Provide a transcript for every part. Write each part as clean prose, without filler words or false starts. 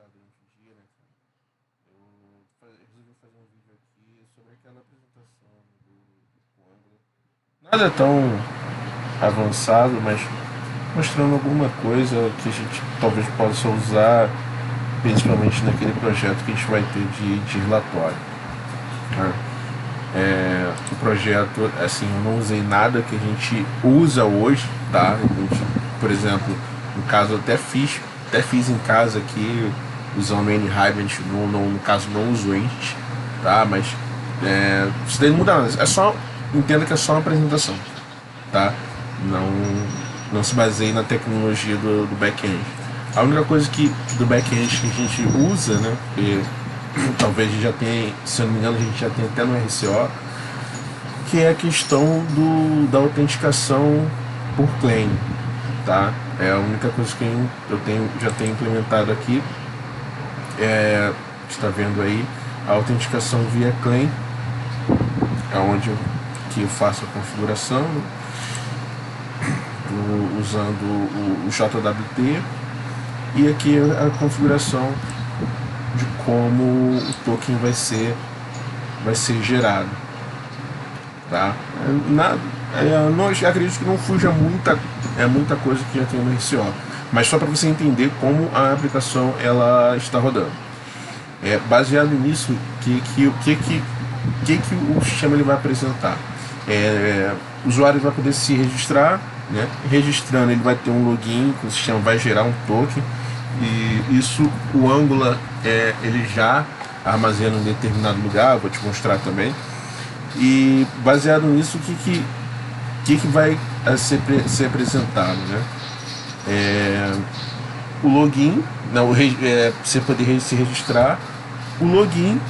avançado hoje em dia, né? Resolvi fazer um vídeo aqui sobre aquela apresentação do Angular. Nada tão avançado, mas mostrando alguma coisa que a gente talvez possa usar, principalmente naquele projeto que a gente vai ter de relatório. Né? O projeto, assim, eu não usei nada que a gente usa hoje, tá? Por exemplo, no caso, eu até fiz em casa aqui, usando o NHibernate, no caso não uso Ent, tá? Mas isso daí não muda nada, entenda que é só uma apresentação, tá? Não se baseie na tecnologia do back-end. A única coisa do back-end que a gente usa, né? Porque talvez a gente já tenha, se eu não me engano, a gente já tem até no RCO, que é a questão da autenticação por claim, tá? É a única coisa que já tenho implementado aqui. Você está vendo aí a autenticação via claim, é onde eu faço a configuração, usando o JWT, e aqui a configuração de como o token vai ser gerado, tá? Não acredito que não fuja muita coisa que já tem no RCO, mas só para você entender como a aplicação ela está rodando. Baseado nisso, o que o sistema ele vai apresentar? O usuário vai poder se registrar, né? Registrando, ele vai ter um login que o sistema vai gerar um token, e isso o Angular ele já armazena em determinado lugar. Vou te mostrar também. E baseado nisso, o que vai ser apresentado, né? O login, você poder se registrar, o login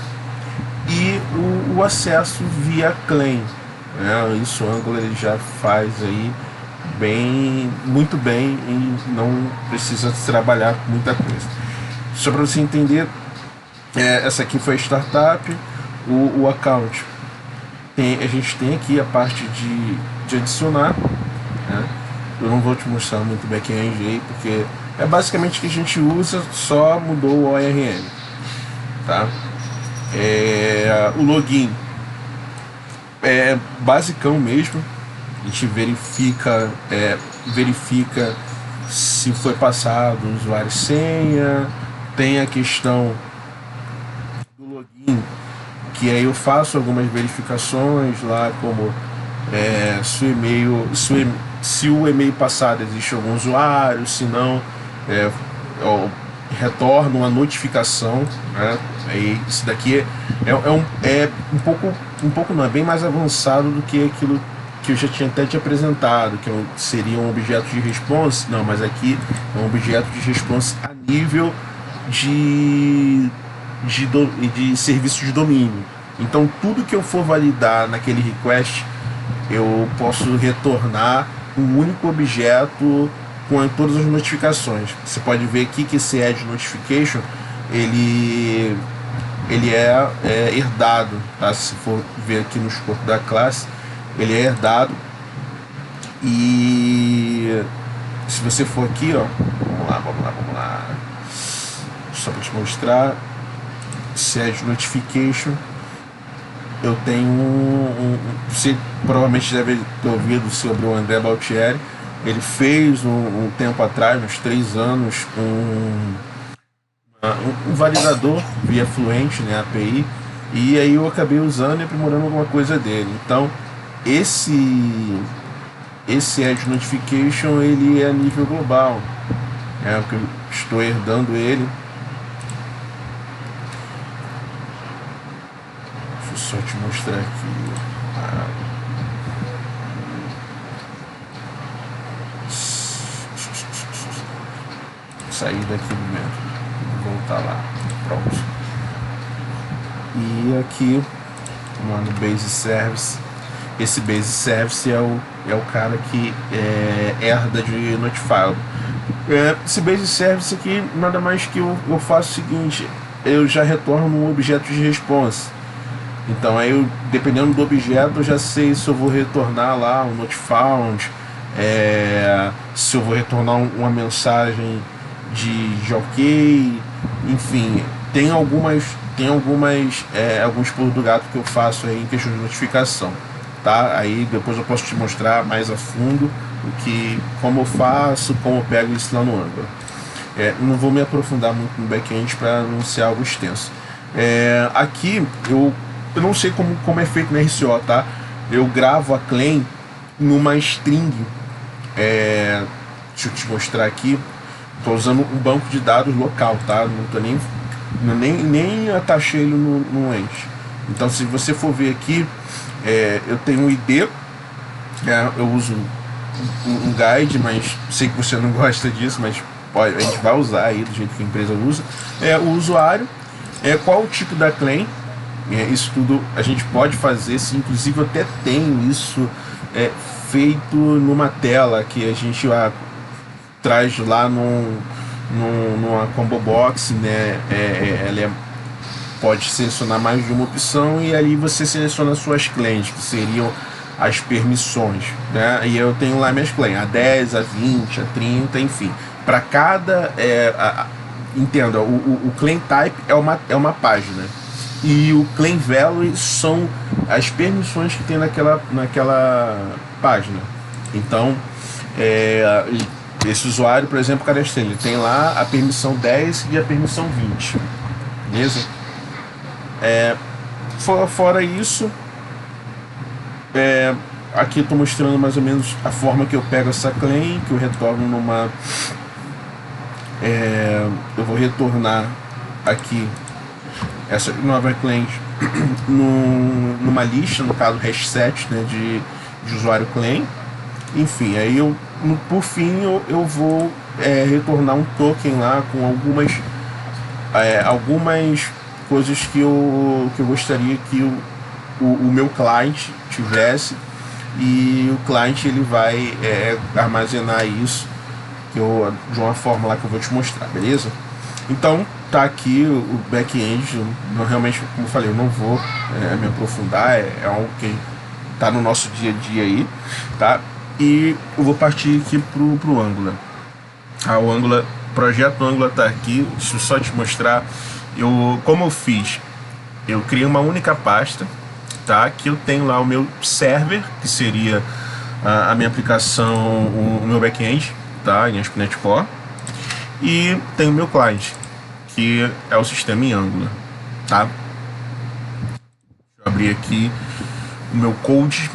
e o acesso via claim, né? Isso o Angular ele já faz aí muito bem, e não precisa trabalhar com muita coisa. Só para você entender, essa aqui foi a startup, o account. A gente tem aqui a parte de adicionar, né? Eu não vou te mostrar muito back-end aí, porque é basicamente o que a gente usa, só mudou o ORM, tá? O login é basicão mesmo. A gente verifica se foi passado o usuário e senha. Tem a questão do login, que aí eu faço algumas verificações lá, como se o e-mail passado existe algum usuário, se não, eu retorno uma notificação, né? Aí isso daqui um pouco não, é bem mais avançado do que aquilo que eu já tinha até te apresentado, que seria um objeto de response. Não, mas aqui é um objeto de response a nível de serviço de domínio. Então tudo que eu for validar naquele request, eu posso retornar um único objeto com todas as notificações. Você pode ver aqui que esse Add Notification ele é herdado, tá? Se for ver aqui no escopo da classe, ele é herdado. E se você for aqui, ó, vamos lá, só para te mostrar, Add Notification, eu tenho você provavelmente deve ter ouvido sobre o André Baltieri. Ele fez um tempo atrás, uns 3 anos, um validador via Fluent, né, API, e aí eu acabei usando e aprimorando alguma coisa dele. Então esse Edge Notification ele é a nível global, porque eu estou herdando ele. Deixa eu só te mostrar aqui. Sair daqui do método, voltar lá, pronto. E aqui no Base Service, esse Base Service é o cara que herda de Notifiable. Esse Base Service aqui, nada mais que eu faço o seguinte: eu já retorno um objeto de response. Então aí dependendo do objeto, eu já sei se eu vou retornar lá um Notifound, se eu vou retornar uma mensagem de ok, Enfim, alguns pulos do gato que eu faço aí em questão de notificação, tá? Aí depois eu posso te mostrar mais a fundo como eu faço, como eu pego isso lá no Angular. Não vou me aprofundar muito no back-end para não ser algo extenso. Aqui eu não sei como é feito na RCO, tá? Eu gravo a claim numa string. Deixa eu te mostrar aqui. Estou usando um banco de dados local, tá? Não tô nem atachei ele no ente. Então, se você for ver aqui, eu tenho um ID, eu uso um guide, mas sei que você não gosta disso, mas a gente vai usar aí do jeito que a empresa usa. O usuário, qual o tipo da claim, isso tudo a gente pode fazer, sim, inclusive eu até tenho isso feito numa tela que a gente traz lá numa combo box, né? Ela pode selecionar mais de uma opção e ali você seleciona suas claims, que seriam as permissões, né? E eu tenho lá minhas claims, a 10, a 20, a 30, enfim. Para cada... entenda, o claim type é uma página. E o claim value são as permissões que tem naquela página. Então, esse usuário, por exemplo, ele tem lá a permissão 10 e a permissão 20. Beleza? Fora isso, aqui eu estou mostrando mais ou menos a forma que eu pego essa claim, que eu retorno numa... eu vou retornar aqui essa nova claim numa lista, no caso hash set, né, de usuário claim. Enfim, aí por fim eu vou retornar um token lá com algumas coisas que eu gostaria que o meu cliente tivesse, e o cliente ele vai armazenar isso de uma forma lá que eu vou te mostrar, beleza? Então tá aqui o back-end. Realmente, como eu falei, eu não vou me aprofundar, é algo que tá no nosso dia a dia aí, tá? E eu vou partir aqui pro Angular. O Angular, projeto Angular tá aqui. Deixa eu só te mostrar como eu fiz. Eu criei uma única pasta, tá? Que eu tenho lá o meu server, que seria a minha aplicação, o meu back-end, tá? Em ASP.NET Core. E tem o meu client, que é o sistema em Angular, tá? Deixa eu abrir aqui o meu code.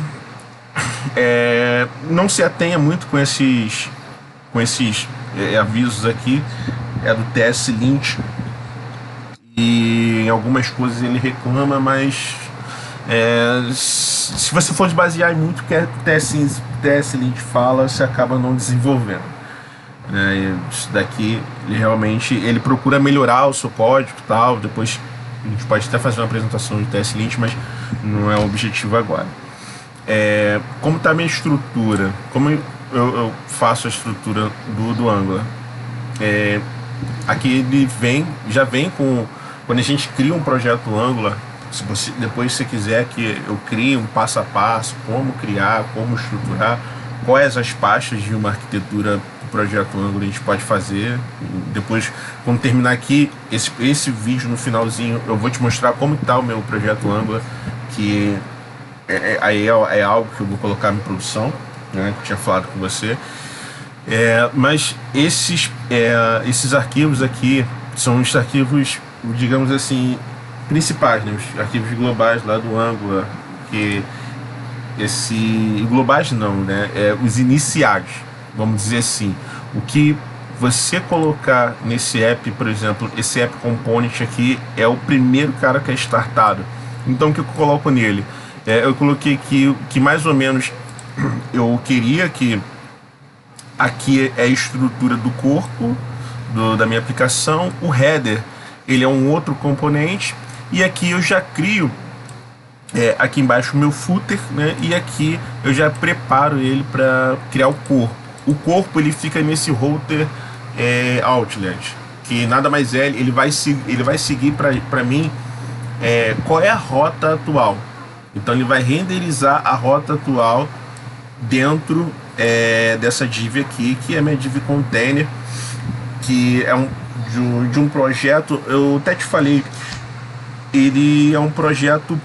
Não se atenha muito com esses avisos aqui, do TS-Lint, e em algumas coisas ele reclama, mas se você for basear em muito o que o TS-Lint fala, você acaba não desenvolvendo. Isso daqui ele procura melhorar o seu código e tal. Depois a gente pode até fazer uma apresentação de TS-Lint, mas não é o objetivo agora. Como está a minha estrutura, como eu faço a estrutura do Angular. Aqui ele já vem com, quando a gente cria um projeto Angular, depois se você quiser que eu crie um passo a passo, como criar, como estruturar, quais as pastas de uma arquitetura do projeto Angular a gente pode fazer. Depois, quando terminar aqui esse vídeo, no finalzinho eu vou te mostrar como está o meu projeto Angular, que aí é algo que eu vou colocar em produção, né, que eu tinha falado com você. Mas esses arquivos aqui são os arquivos, digamos assim, principais, né, os arquivos globais lá do Angular, que globais não, né, os iniciais, vamos dizer assim. O que você colocar nesse app, por exemplo, esse app component aqui é o primeiro cara que é startado. Então o que eu coloco nele? Eu coloquei que mais ou menos eu queria que aqui é a estrutura do corpo da minha aplicação, o header ele é um outro componente, e aqui eu já crio aqui embaixo o meu footer, né, e aqui eu já preparo ele para criar o corpo. O corpo ele fica nesse router outlet, que nada mais ele vai seguir para mim qual é a rota atual. Então ele vai renderizar a rota atual dentro dessa div aqui, que é minha div container, que é de um projeto, eu até te falei, ele é um projeto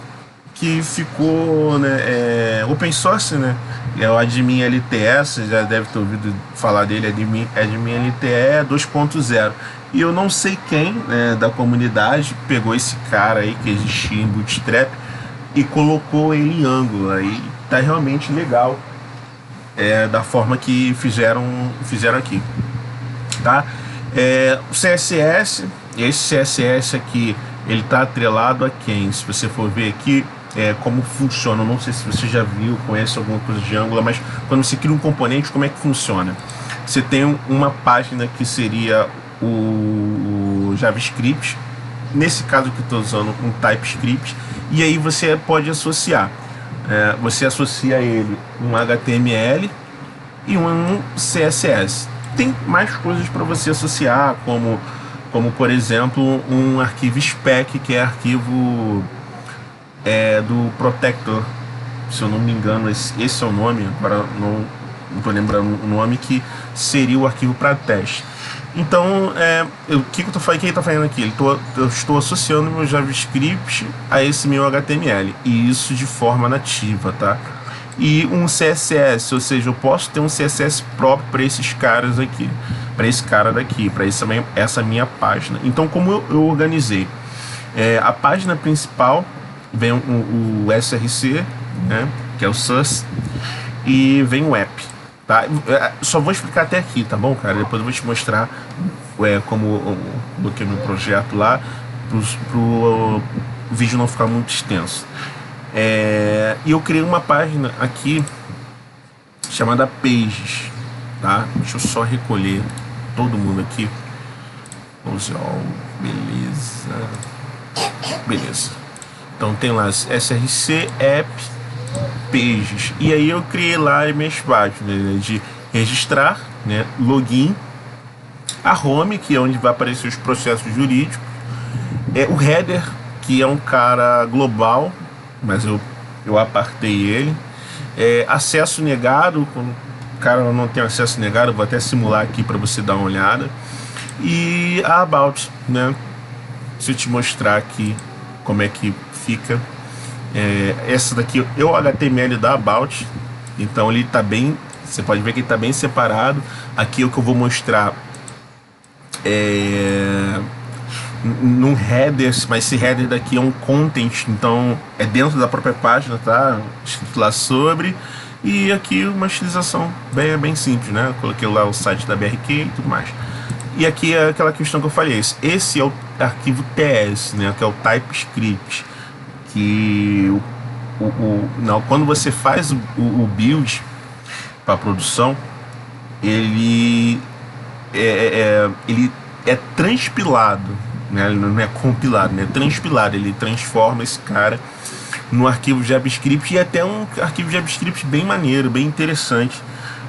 que ficou, né, open source, né? É o Admin LTS, já deve ter ouvido falar dele, Admin LTE 2.0. E eu não sei quem, né, da comunidade pegou esse cara aí que existia em Bootstrap e colocou ele em Angular. Aí tá realmente legal, da forma que fizeram aqui, tá? O CSS, esse CSS aqui, ele tá atrelado a quem? Se você for ver aqui, como funciona, eu não sei se você já viu, conhece alguma coisa de Angular, mas quando você cria um componente, como é que funciona? Você tem uma página que seria o JavaScript, nesse caso que estou usando um TypeScript, e aí você pode associar. Você associa a ele um HTML e um CSS. Tem mais coisas para você associar, como por exemplo um arquivo spec, que é arquivo do Protector, se eu não me engano, esse é o nome, agora não estou lembrando o nome, que seria o arquivo para teste. Então, o que ele está fazendo aqui? Eu estou associando meu JavaScript a esse meu HTML, e isso de forma nativa, tá? E um CSS, ou seja, eu posso ter um CSS próprio para esses caras aqui, para esse cara daqui, para essa minha página. Então, como eu organizei? A página principal vem o SRC, né, que é o source, e vem o app. Tá? Só vou explicar até aqui, tá bom, cara? Depois eu vou te mostrar como eu coloquei meu projeto lá, pro vídeo não ficar muito extenso. E eu criei uma página aqui chamada Pages, tá? Deixa eu só recolher todo mundo aqui. Beleza. Então tem lá SRC, App, Pages. E aí eu criei lá as minhas páginas, né, de registrar, né, login, a home, que é onde vai aparecer os processos jurídicos, o header, que é um cara global, mas eu apartei ele, acesso negado, quando o cara não tem acesso negado, eu vou até simular aqui para você dar uma olhada, e a about, né? Se eu te mostrar aqui como é que fica, essa daqui é o HTML da about, então ele está bem, você pode ver que ele está bem separado. Aqui é o que eu vou mostrar num header, mas esse header daqui é um content, então é dentro da própria página, tá? Escrito lá sobre. E aqui uma estilização bem simples, né? Eu coloquei lá o site da BRQ e tudo mais. E aqui é aquela questão que eu falei, esse é o arquivo TS, né? Que é o TypeScript, que quando você faz o build para produção, ele é transpilado, né? Ele não é compilado, né? É transpilado, ele transforma esse cara no arquivo JavaScript, e até um arquivo JavaScript bem maneiro, bem interessante,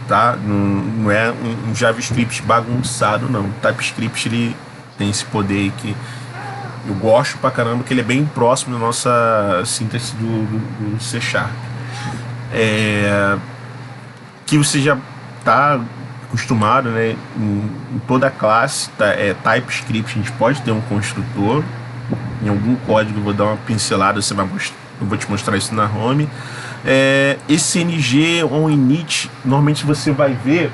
tá? Não é um JavaScript bagunçado, não. O TypeScript, ele tem esse poder aí que eu gosto pra caramba, que ele é bem próximo da nossa síntese do C#. Que você já tá acostumado, né? Em toda a classe TypeScript, a gente pode ter um construtor. Em algum código eu vou dar uma pincelada, eu vou te mostrar isso na home. Esse NG ou init, normalmente você vai ver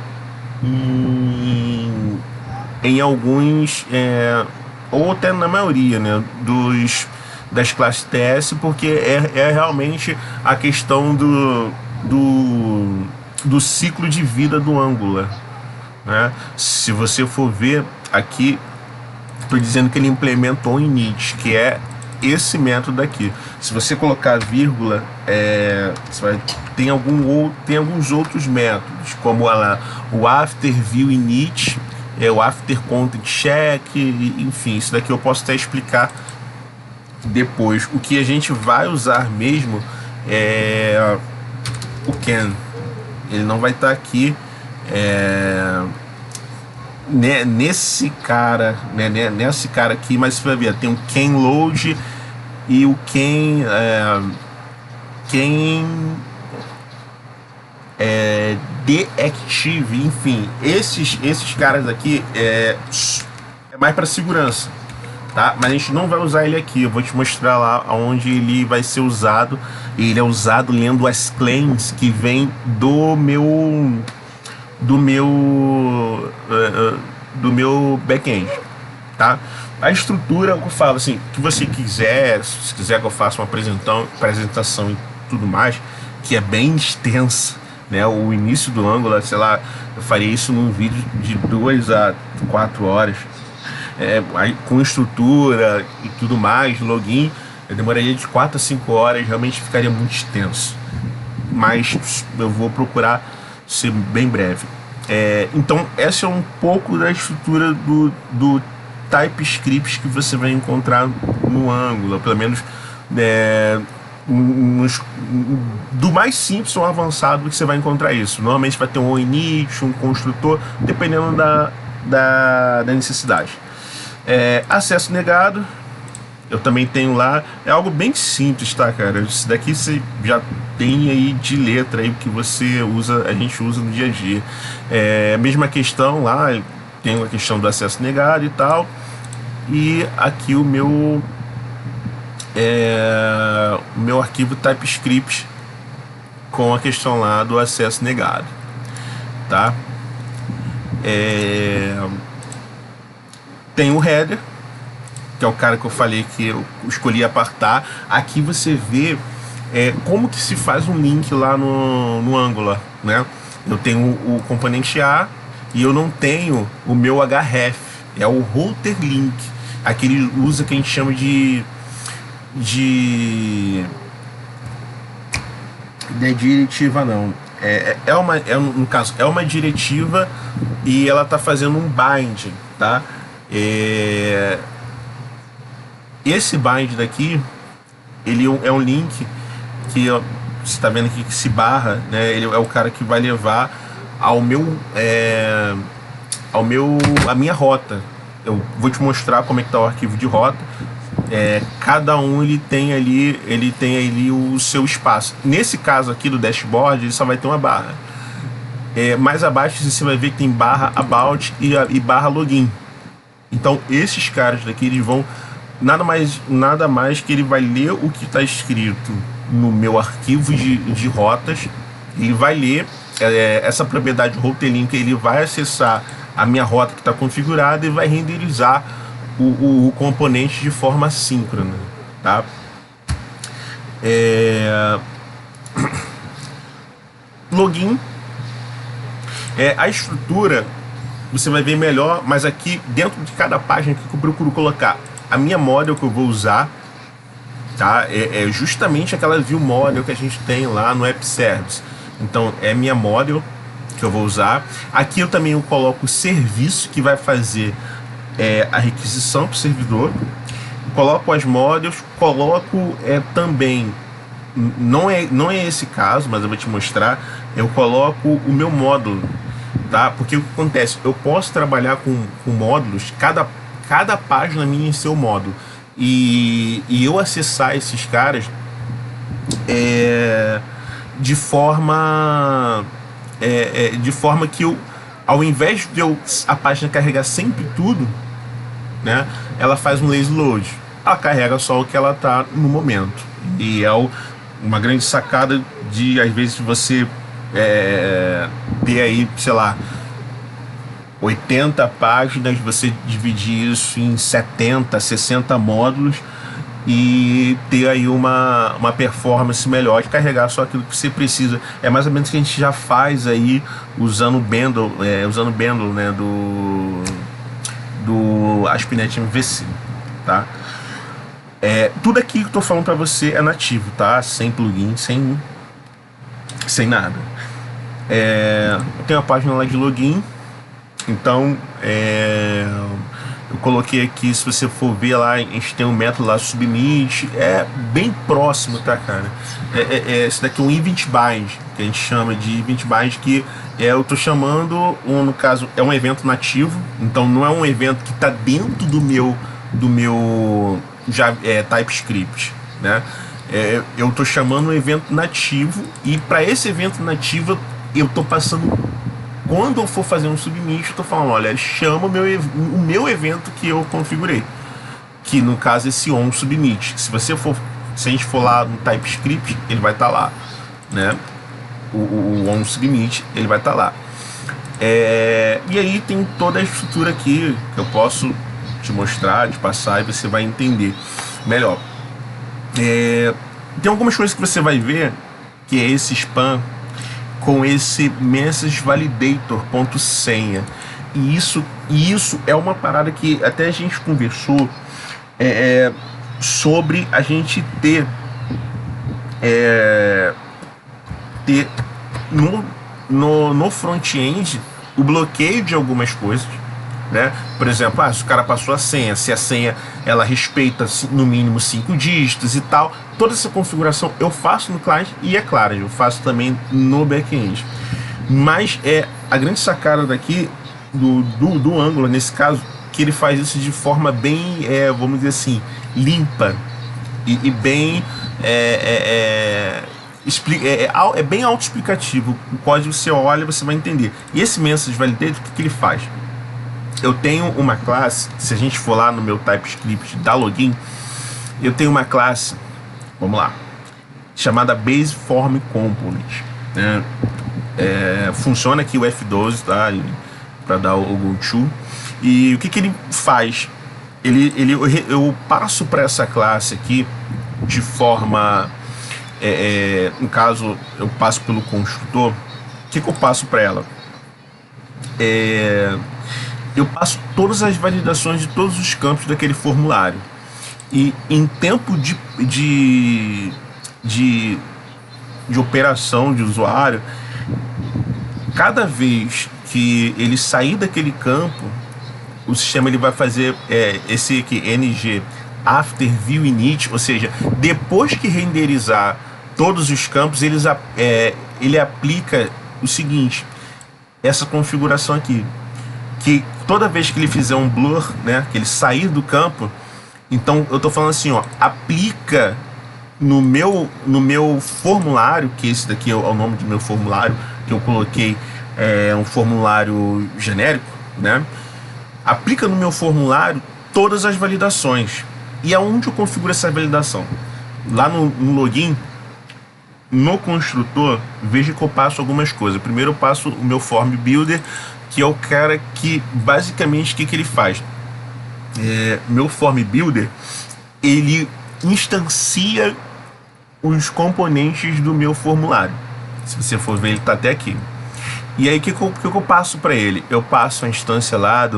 em alguns, ou até na maioria, né, das classes TS, porque é realmente a questão do ciclo de vida do Angular, né? Se você for ver aqui, estou dizendo que ele implementou o init, que é esse método aqui. Se você colocar vírgula, tem alguns outros métodos, como o after view init, o after content check, enfim, isso daqui eu posso até explicar depois. O que a gente vai usar mesmo é o can. Ele não vai estar aqui nesse cara, né, nesse cara aqui, mas você vai ver, tem o can load e o can deactive, enfim, esses caras aqui é é mais para segurança, tá? Mas a gente não vai usar ele aqui. Eu vou te mostrar lá onde ele vai ser usado. Ele é usado lendo as claims que vem do meu back-end, tá? A estrutura, eu falo assim, que você quiser, se quiser que eu faça uma apresentação e tudo mais, que é bem extensa, né? O início do Angular, sei lá, eu faria isso num vídeo de 2 a 4 horas, aí, com estrutura e tudo mais, login, eu demoraria de 4 a 5 horas, realmente ficaria muito extenso, mas eu vou procurar ser bem breve. Então essa é um pouco da estrutura do TypeScript que você vai encontrar no Angular, pelo menos do mais simples ao avançado que você vai encontrar isso. Normalmente vai ter um init, um construtor, dependendo da necessidade. Acesso negado, eu também tenho lá, é algo bem simples, tá, cara? Isso daqui você já tem aí de letra aí que você usa, a gente usa no dia a dia. Mesma questão lá, tem a questão do acesso negado e tal. E aqui o meu arquivo TypeScript com a questão lá do acesso negado, tá? Tem o header, que é o cara que eu falei que eu escolhi apartar. Aqui você vê como que se faz um link lá no Angular, né? Eu tenho o componente A e eu não tenho o meu href, é o router link, aquele usa que a gente chama de diretiva, não. No caso, é uma diretiva e ela está fazendo um bind, tá? Esse bind daqui, ele é um link que você está vendo aqui que se barra, né? Ele é o cara que vai levar a minha rota. Eu vou te mostrar como é que está o arquivo de rota. Cada um ele tem ali o seu espaço. Nesse caso aqui do dashboard, ele só vai ter uma barra. Mais abaixo você vai ver que tem barra about e barra login. Então esses caras daqui, eles vão nada mais que ele vai ler o que está escrito no meu arquivo de rotas. Ele vai ler essa propriedade router link, ele vai acessar a minha rota que está configurada e vai renderizar o componente de forma síncrona, tá? Login, a estrutura você vai ver melhor, mas aqui dentro de cada página que eu procuro colocar a minha model que eu vou usar, tá? É justamente aquela view model que a gente tem lá no App Service. Então é minha model que eu vou usar. Aqui eu também coloco o serviço que vai fazer a requisição para o servidor. Coloco as models, coloco também, não é esse caso, mas eu vou te mostrar, eu coloco o meu módulo, tá? Porque o que acontece? Eu posso trabalhar com módulos, cada página minha em seu módulo, e eu acessar esses caras de forma que eu, ao invés de a página carregar sempre tudo, né, ela faz um lazy load, ela carrega só o que ela tá no momento. E uma grande sacada de, às vezes, você ter aí, sei lá, 80 páginas, você dividir isso em 70, 60 módulos e ter aí uma performance melhor de carregar só aquilo que você precisa. É mais ou menos o que a gente já faz aí usando o bundle, né, do ASP.NET MVC, tá? Tudo aqui que eu tô falando para você é nativo, tá? Sem plugin, sem nada. Eu tenho a página lá de login. Então, eu coloquei aqui, se você for ver lá, a gente tem um método lá, submit, bem próximo, tá, cara? Esse daqui é um event bind, que a gente chama de event bind, que eu tô chamando, no caso, é um evento nativo, então não é um evento que tá dentro do meu TypeScript, né? Eu tô chamando um evento nativo, e para esse evento nativo eu tô passando quando eu for fazer um submit, eu tô falando, olha, chama o meu evento que eu configurei, que no caso é esse on submit. Se a gente for lá no TypeScript, ele vai estar lá, né? O on submit, ele vai estar lá. E aí tem toda a estrutura aqui que eu posso te mostrar, te passar, e você vai entender melhor. Tem algumas coisas que você vai ver, que é esse spam com esse message validator .senha, e isso é uma parada que até a gente conversou sobre a gente ter no front-end o bloqueio de algumas coisas, né? Por exemplo, se o cara passou a senha, se a senha ela respeita no mínimo 5 dígitos e tal, toda essa configuração eu faço no cliente, e é claro, eu faço também no back-end. Mas a grande sacada daqui do Angular, nesse caso, que ele faz isso de forma bem, vamos dizer assim, limpa e bem é bem autoexplicativo. O código você olha, você vai entender. E esse message validator, o que ele faz? Eu tenho uma classe, se a gente for lá no meu TypeScript da login, eu tenho uma classe, vamos lá, chamada BaseFormComponent, né? Funciona aqui o F12, tá? Para dar o go-to. E o que ele faz? Eu passo para essa classe aqui de forma, no caso eu passo pelo construtor. O que eu passo para ela? Eu passo todas as validações de todos os campos daquele formulário, e em tempo de operação de usuário, cada vez que ele sair daquele campo, o sistema ele vai fazer esse aqui, ng after view init, ou seja, depois que renderizar todos os campos, ele aplica o seguinte, essa configuração aqui, que toda vez que ele fizer um blur, né, que ele sair do campo, então eu tô falando assim, aplica no meu formulário, que esse daqui é o nome do meu formulário, que eu coloquei, um formulário genérico, né? Aplica no meu formulário todas as validações. E aonde eu configuro essa validação? Lá no login, no construtor, veja que eu passo algumas coisas. Primeiro eu passo o meu form builder, que é o cara que basicamente o que ele faz? Meu form builder, ele instancia os componentes do meu formulário. Se você for ver, ele está até aqui. E aí o que eu passo para ele? Eu passo a instância lá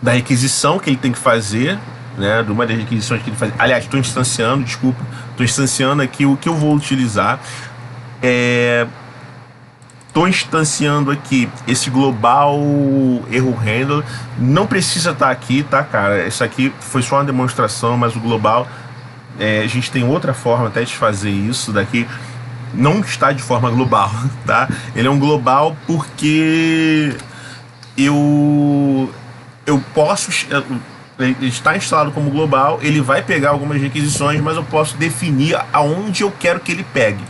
da requisição que ele tem que fazer, né? De uma das requisições que ele faz. Aliás, estou instanciando aqui o que eu vou utilizar. Estou instanciando aqui esse global erro handler. Não precisa estar aqui, tá, cara? Isso aqui foi só uma demonstração, mas o global, a gente tem outra forma até de fazer isso daqui. Não está de forma global, tá? Ele é um global porque eu posso, ele está instalado como global, ele vai pegar algumas requisições, mas eu posso definir aonde eu quero que ele pegue.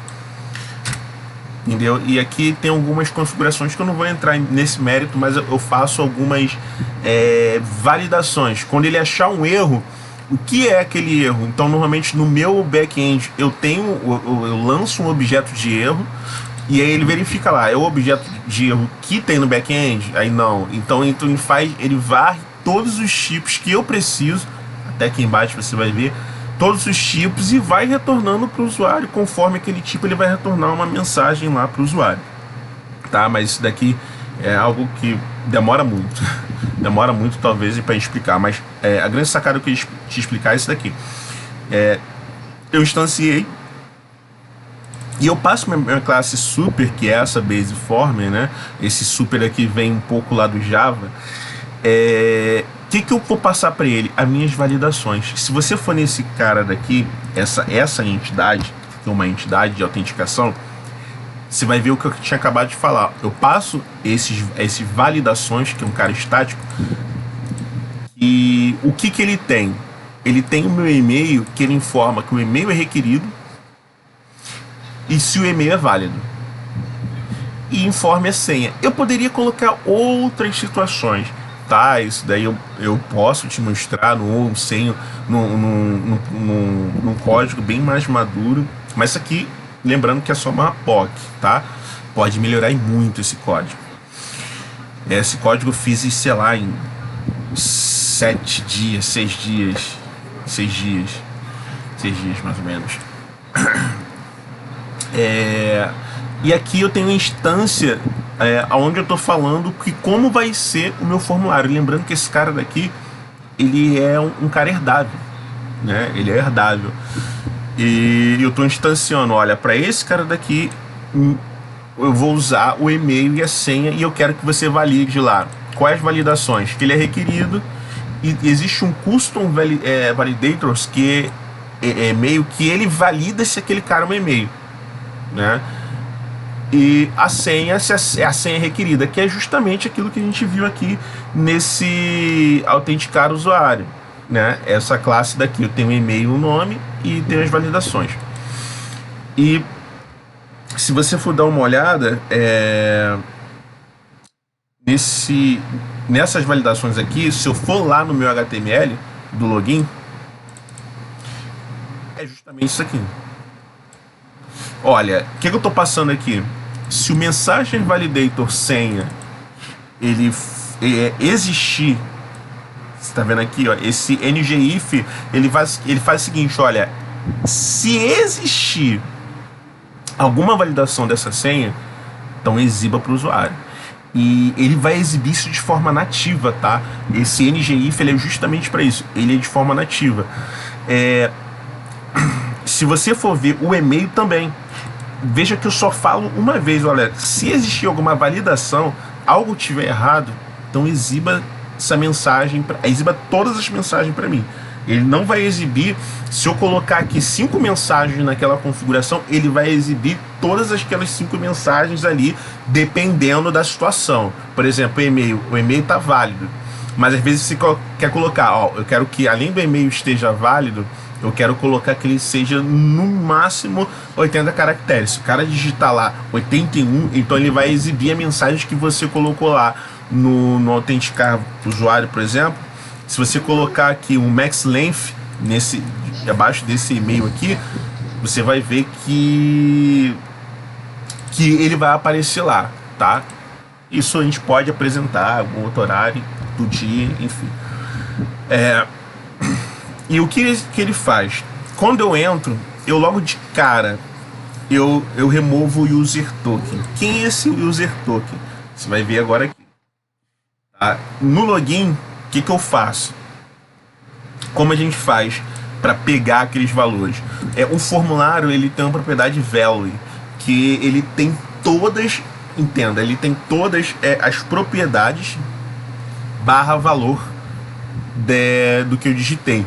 Entendeu? E aqui tem algumas configurações que eu não vou entrar nesse mérito, mas eu faço algumas validações. Quando ele achar um erro, o que é aquele erro? Então, normalmente no meu back-end eu lanço um objeto de erro, e aí ele verifica lá, é o objeto de erro que tem no back-end? Aí não. Então ele varre todos os tipos que eu preciso, até aqui embaixo você vai ver, todos os tipos, e vai retornando para o usuário. Conforme aquele tipo, ele vai retornar uma mensagem lá para o usuário, tá? Mas isso daqui é algo que demora muito. Demora muito, talvez, para explicar. Mas a grande sacada que eu queria te explicar é isso daqui. Eu instanciei e eu passo minha classe super, que é essa BaseFormer, né? Esse super aqui vem um pouco lá do Java. O que eu vou passar para ele? As minhas validações. Se você for nesse cara daqui, essa entidade, que é uma entidade de autenticação, você vai ver o que eu tinha acabado de falar. Eu passo esses validações, que é um cara estático, e o que ele tem? Ele tem o meu e-mail, que ele informa que o e-mail é requerido e se o e-mail é válido. e informe a senha. Eu poderia colocar outras situações, tá? Isso daí eu posso te mostrar num código bem mais maduro, mas isso aqui, lembrando que é só uma POC, tá? Pode melhorar muito esse código. Esse código eu fiz, sei lá, em 7 dias, 6 dias, 6 dias mais ou menos. E aqui eu tenho uma instância onde eu estou falando que como vai ser o meu formulário. Lembrando que esse cara daqui, ele é um cara herdável, né? Ele é herdável. E eu estou instanciando, olha, para esse cara daqui, eu vou usar o e-mail e a senha e eu quero que você valide lá. Quais validações? Que ele é requerido e existe um custom validators que é e-mail que ele valida se aquele cara é um e-mail, né? E a senha, se a senha requerida, que é justamente aquilo que a gente viu aqui nesse autenticar usuário, né? Essa classe daqui, eu tenho um e-mail, um nome e tenho as validações. E se você for dar uma olhada nessas validações aqui, se eu for lá no meu HTML do login, é justamente isso aqui. Olha, o que eu estou passando aqui? Se o mensagem validator senha ele existir, você está vendo aqui, ó, esse ngIf ele faz o seguinte, olha, se existir alguma validação dessa senha, então exiba para o usuário. E ele vai exibir isso de forma nativa, tá? Esse ngIf ele é justamente para isso, ele é de forma nativa. Se você for ver o e-mail também, veja que eu só falo uma vez, olha, se existir alguma validação, algo tiver errado, então exiba essa mensagem, exiba todas as mensagens para mim. Ele não vai exibir, se eu colocar aqui 5 mensagens naquela configuração, ele vai exibir todas aquelas 5 mensagens ali, dependendo da situação. Por exemplo, o e-mail está válido, mas às vezes você quer colocar, ó, eu quero que além do e-mail esteja válido, eu quero colocar que ele seja no máximo 80 caracteres. Se o cara digitar lá 81, então ele vai exibir a mensagem que você colocou lá no autenticar usuário, por exemplo. Se você colocar aqui um max length abaixo desse e-mail aqui, você vai ver que ele vai aparecer lá, tá? Isso a gente pode apresentar algum outro horário do dia, enfim. E o que ele faz? Quando eu entro, eu logo de cara, eu removo o user token. Quem é esse user token? Você vai ver agora aqui. Tá? No login, o que eu faço? Como a gente faz para pegar aqueles valores? O formulário ele tem uma propriedade value, que ele tem todas, entenda, ele tem todas as propriedades barra valor do que eu digitei.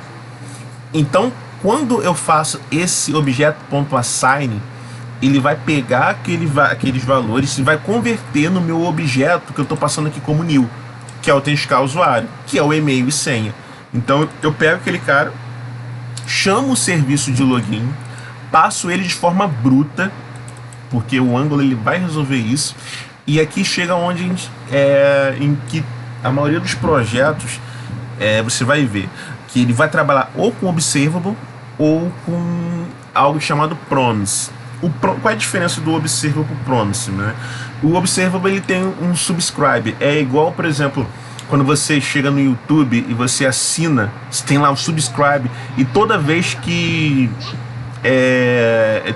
Então, quando eu faço esse objeto.assign, ele vai pegar aqueles valores e vai converter no meu objeto que eu estou passando aqui como new, que é autenticar o usuário, que é o e-mail e senha. Então, eu pego aquele cara, chamo o serviço de login, passo ele de forma bruta, porque o Angular ele vai resolver isso, e aqui chega onde em que a maioria dos projetos você vai ver que ele vai trabalhar ou com observable ou com algo chamado promise. Qual é a diferença do observable para o promise, né? O observable ele tem um subscribe. É igual, por exemplo, quando você chega no YouTube e você assina, você tem lá um subscribe, e toda vez que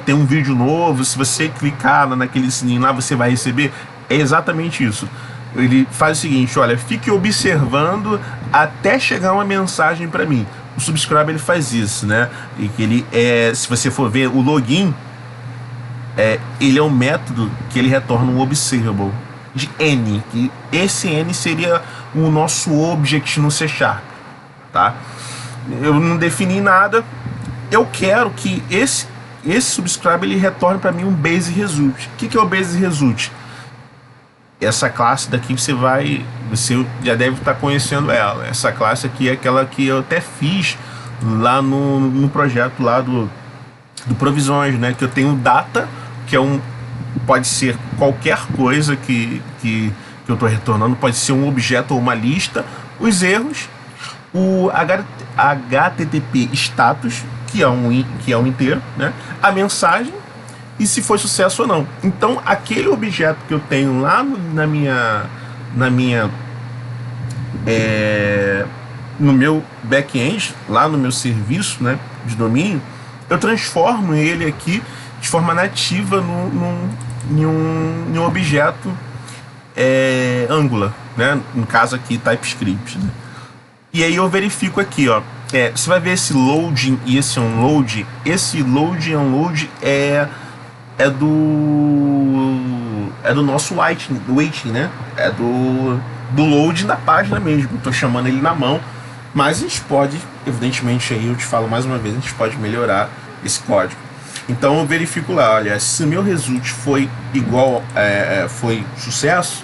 tem um vídeo novo, se você clicar naquele sininho lá, você vai receber. É exatamente isso. Ele faz o seguinte, olha, fique observando até chegar uma mensagem para mim. O subscribe ele faz isso, né? E que ele se você for ver o login, ele é um método que ele retorna um observable de N, que esse N seria o nosso object no C#, tá? Eu não defini nada. Eu quero que esse subscribe ele retorne para mim um base result. O que é o base result? Essa classe daqui você já deve estar conhecendo ela. Essa classe aqui é aquela que eu até fiz lá no projeto lá do Provisões, né? Que eu tenho data, que é pode ser qualquer coisa que eu estou retornando, pode ser um objeto ou uma lista, os erros, o HTTP status, que é um inteiro, né? A mensagem e se foi sucesso ou não. Então, aquele objeto que eu tenho lá no meu back-end, lá no meu serviço, né, de domínio, eu transformo ele aqui de forma nativa em um objeto Angular, né? No caso aqui TypeScript, né? E aí eu verifico aqui, ó, você vai ver esse loading e esse unload. Esse load e unload é do nosso waiting, né? É do load da página mesmo. Estou chamando ele na mão, mas a gente pode, evidentemente, aí eu te falo mais uma vez, a gente pode melhorar esse código. Então eu verifico lá, olha, se o meu result foi igual, foi sucesso,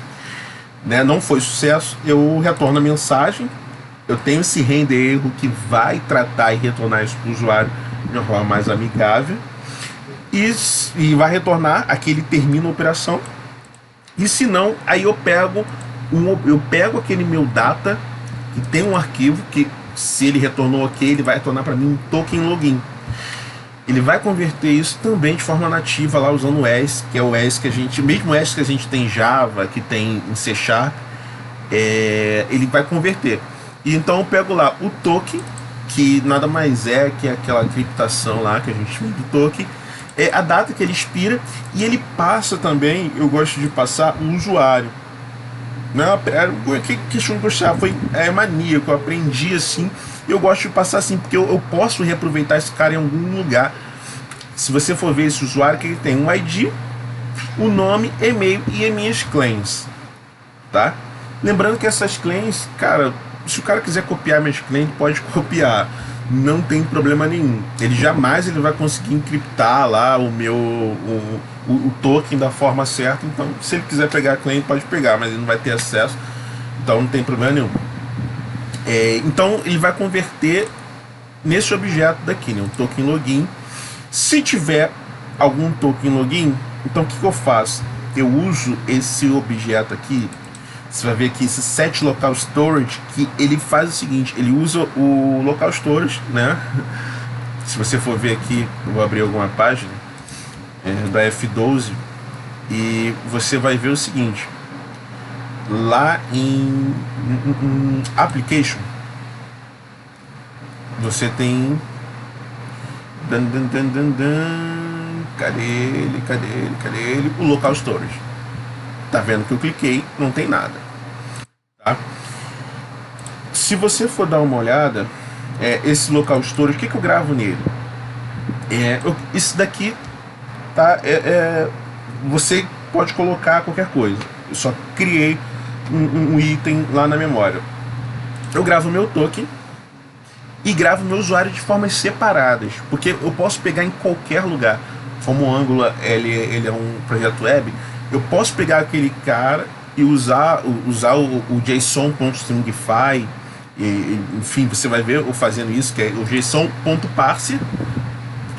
né? Não foi sucesso, eu retorno a mensagem. Eu tenho esse render erro que vai tratar e retornar isso para o usuário de uma forma mais amigável. E vai retornar aqui, ele termina a operação. E se não, aí eu pego aquele meu data e tem um arquivo que, se ele retornou ok, ele vai retornar para mim um token login. Ele vai converter isso também de forma nativa lá usando o ES, que é o ES que a gente, mesmo o ES que a gente tem em Java, que tem em C#, ele vai converter. E então eu pego lá o token, que nada mais é que aquela criptação lá que a gente chama de token, a data que ele expira, e ele passa também, eu gosto de passar o usuário. Não, que questão de gostar, foi maníaco, eu aprendi assim, eu gosto de passar assim, porque eu posso reaproveitar esse cara em algum lugar. Se você for ver esse usuário, que ele tem um ID, o nome, e-mail e as minhas claims, tá? Lembrando que essas claims, cara, se o cara quiser copiar minhas claims, pode copiar, não tem problema nenhum. Ele jamais vai conseguir encriptar lá o token da forma certa. Então, se ele quiser pegar a claim, pode pegar, mas ele não vai ter acesso, então não tem problema nenhum. Então ele vai converter nesse objeto daqui, né, um token login. Se tiver algum token login, então o que eu faço? Eu uso esse objeto aqui. Você vai ver aqui esse set local storage, que ele faz o seguinte, ele usa o local storage, né? Se você for ver aqui, eu vou abrir alguma página da F12 e você vai ver o seguinte, lá em application você tem cadê ele? O local storage. Tá vendo que eu cliquei, não tem nada, tá? Se você for dar uma olhada, esse local storage, o que eu gravo nele? Isso daqui, tá? Você pode colocar qualquer coisa. Eu só criei um item lá na memória. Eu gravo meu token e gravo meu usuário de formas separadas, porque eu posso pegar em qualquer lugar. Como o Angular ele é um projeto web, eu posso pegar aquele cara e usar o JSON.stringify, enfim, você vai ver eu fazendo isso, que é o JSON.parse.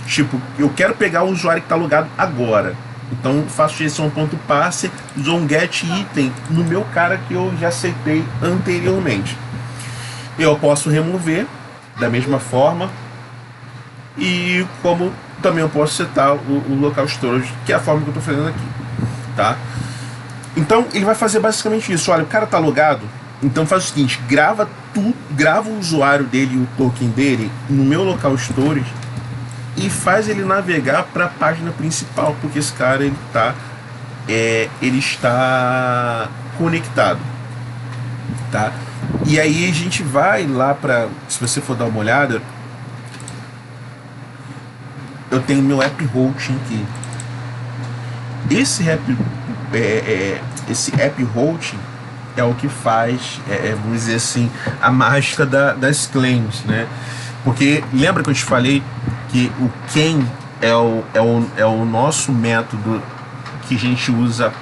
Tipo, eu quero pegar o usuário que está logado agora, então faço JSON.parse, uso um get item no meu cara que eu já aceitei anteriormente. Eu posso remover da mesma forma, e como também eu posso setar o local storage, que é a forma que eu estou fazendo aqui, tá? Então ele vai fazer basicamente isso. Olha, o cara tá logado, então faz o seguinte, grava o usuário dele e o token dele no meu local storage e faz ele navegar para a página principal, porque esse cara ele está conectado, tá? E aí a gente vai lá para, se você for dar uma olhada, eu tenho meu app hosting aqui. Esse app hosting é o que faz, vamos dizer assim, a mágica das claims, né? Porque lembra que eu te falei que o quem é o nosso método que a gente usa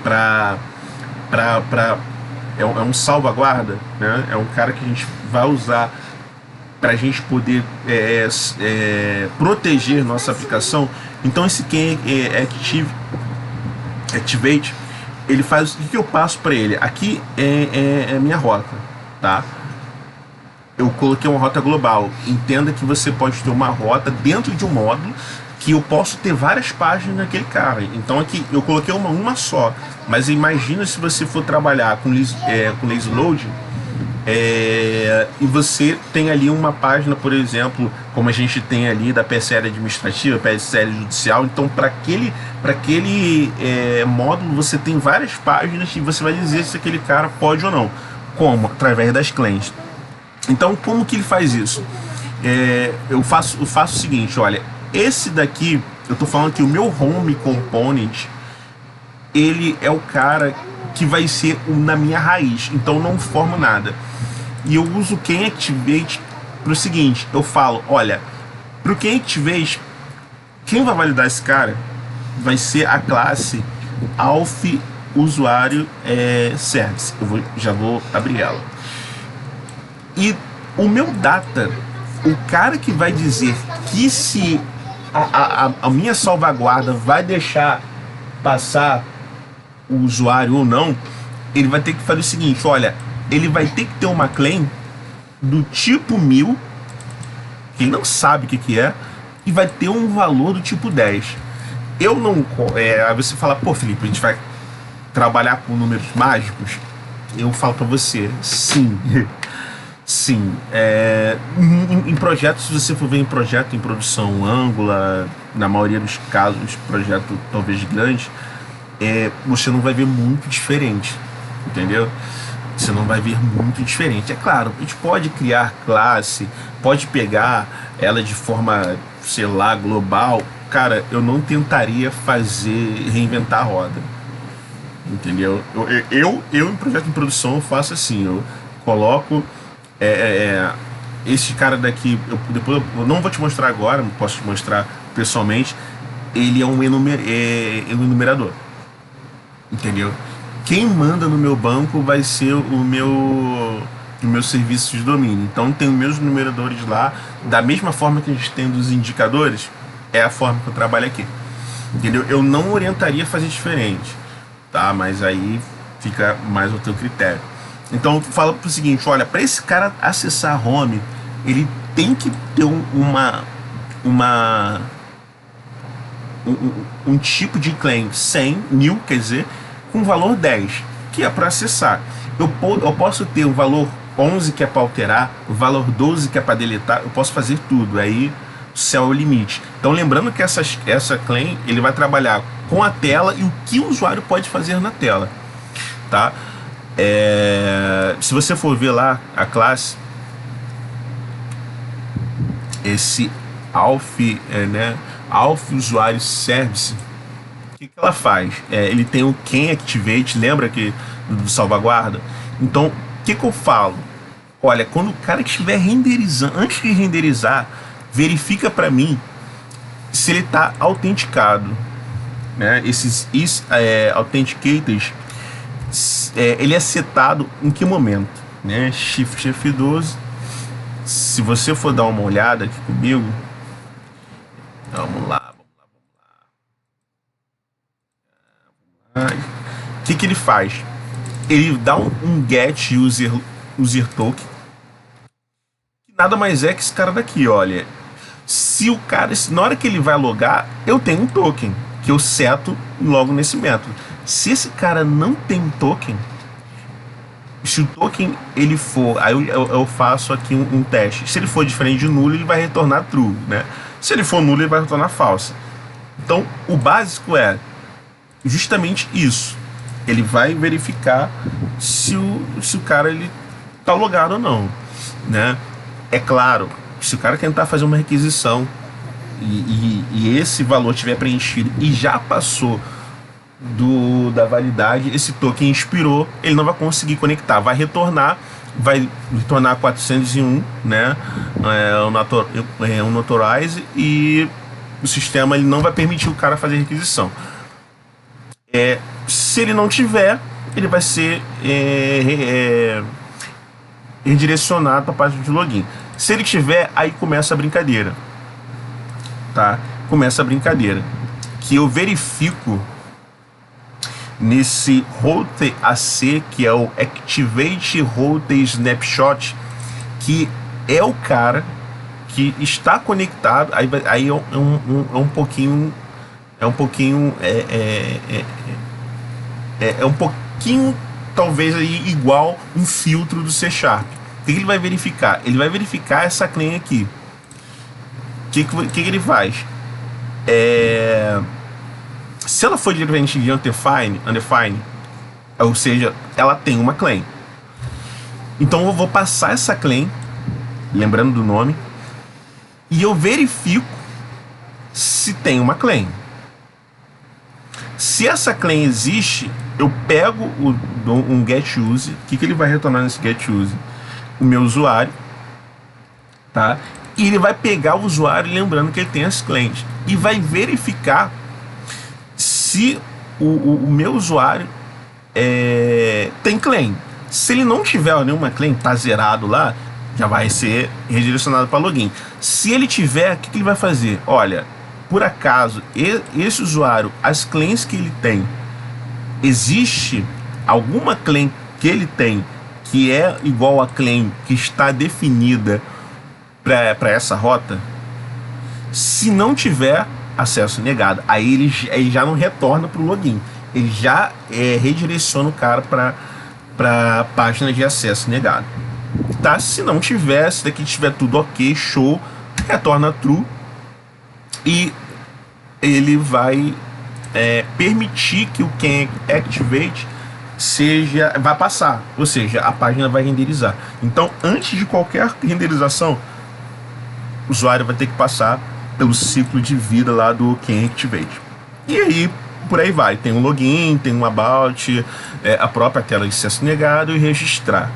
é um salvaguarda, né? É um cara que a gente vai usar para a gente poder proteger nossa aplicação. Então esse quem é active Activate, ele faz o que eu passo para ele. Aqui é minha rota, tá? Eu coloquei uma rota global. Entenda que você pode ter uma rota dentro de um módulo que eu posso ter várias páginas naquele cara. Então aqui eu coloquei uma só. Mas imagina se você for trabalhar com lazy load, e você tem ali uma página, por exemplo, como a gente tem ali da PSL administrativa, PSL judicial. Então para aquele módulo você tem várias páginas e você vai dizer se aquele cara pode ou não. Como? Através das claims. Então como que ele faz isso? Eu faço o seguinte, olha, esse daqui, eu tô falando que o meu home component, ele é o cara que vai ser na minha raiz, então não formo nada. E eu uso o canActivate para o seguinte, eu falo, olha, para o canActivate, quem vai validar esse cara vai ser a classe Alf Usuário Service. Já vou abrir ela. E o meu data, o cara que vai dizer que se a minha salvaguarda vai deixar passar o usuário ou não, ele vai ter que fazer o seguinte, olha, ele vai ter que ter uma claim do tipo 1000, que ele não sabe o que é, e vai ter um valor do tipo 10. Eu não... Aí você fala, pô, Felipe, a gente vai trabalhar com números mágicos? Eu falo pra você, sim. Sim. Em projetos, se você for ver em projeto em produção Angular, na maioria dos casos, projeto talvez grande, você não vai ver muito diferente, entendeu? Você não vai ver muito diferente. É claro, a gente pode criar classe, pode pegar ela de forma, sei lá, global. Cara, eu não tentaria reinventar a roda, entendeu? Eu em projeto de produção eu faço assim, eu coloco esse cara daqui, depois eu não vou te mostrar agora, posso te mostrar pessoalmente. Ele é um enumerador, entendeu? Quem manda no meu banco vai ser o meu serviço de domínio. Então tem os meus numeradores lá, da mesma forma que a gente tem dos indicadores, é a forma que eu trabalho aqui, entendeu? Eu não orientaria a fazer diferente, tá? Mas aí fica mais ao teu critério. Então fala pro seguinte, olha, para esse cara acessar a home, ele tem que ter um tipo de claim 100, 1000, quer dizer, com valor 10, que é para acessar. Eu posso ter um valor 11 que é para alterar, o valor 12 que é para deletar, eu posso fazer tudo, aí o céu é o limite. Então lembrando que essa claim, ele vai trabalhar com a tela e o que o usuário pode fazer na tela, tá? Se você for ver lá a classe, esse Alf, Alf Usuário Service, o que ela faz? Ele tem o canActivate, lembra que do salvaguarda? Então, o que eu falo? Olha, quando o cara estiver renderizando, antes de renderizar, verifica para mim se ele está autenticado, né? Esses authenticators, ele é setado em que momento, né? Shift F12. Se você for dar uma olhada aqui comigo, vamos lá. O que ele faz? Ele dá um get user token, que nada mais é que esse cara daqui, olha. Se o cara, na hora que ele vai logar, eu tenho um token que eu seto logo nesse método. Se esse cara não tem token, se o token ele for, aí eu faço aqui um teste. Se ele for diferente de nulo, ele vai retornar true, né? Se ele for nulo, ele vai retornar falsa. Então, o básico é justamente isso. Ele vai verificar se o cara ele tá logado ou não, né? É claro, se o cara tentar fazer uma requisição e esse valor tiver preenchido e já passou da validade, esse token expirou, ele não vai conseguir conectar, vai retornar 401, né? Um Notorize, e o sistema ele não vai permitir o cara fazer requisição. Se ele não tiver, ele vai ser redirecionado para a página de login. Se ele tiver, aí começa a brincadeira, tá? Começa a brincadeira, que eu verifico nesse Route AC, que é o Activate Route Snapshot, que é o cara que está conectado. Aí é um pouquinho é um pouquinho talvez aí igual um filtro do C Sharp. O que ele vai verificar? Ele vai verificar essa claim aqui. O que ele faz? Se ela for diferente de undefined, ou seja, ela tem uma claim. Então eu vou passar essa claim, lembrando do nome, e eu verifico se tem uma claim. Se essa claim existe, eu pego um getUse. O que ele vai retornar nesse getUse? O meu usuário, tá? E ele vai pegar o usuário, lembrando que ele tem as claims, e vai verificar se o meu usuário tem claim. Se ele não tiver nenhuma claim, tá zerado lá, já vai ser redirecionado para login. Se ele tiver, o que ele vai fazer? Olha, por acaso, esse usuário, as claims que ele tem, existe alguma claim que ele tem que é igual a claim que está definida para essa rota? Se não tiver, acesso negado. Aí ele já não retorna para o login. Ele já redireciona o cara para a página de acesso negado. Tá? Se não tiver, se daqui tiver tudo ok, show, retorna true. E ele vai permitir que o can activate vai passar, ou seja, a página vai renderizar. Então, antes de qualquer renderização, o usuário vai ter que passar pelo ciclo de vida lá do can activate. E aí, por aí vai. Tem um login, tem um about, a própria tela de acesso negado e registrar.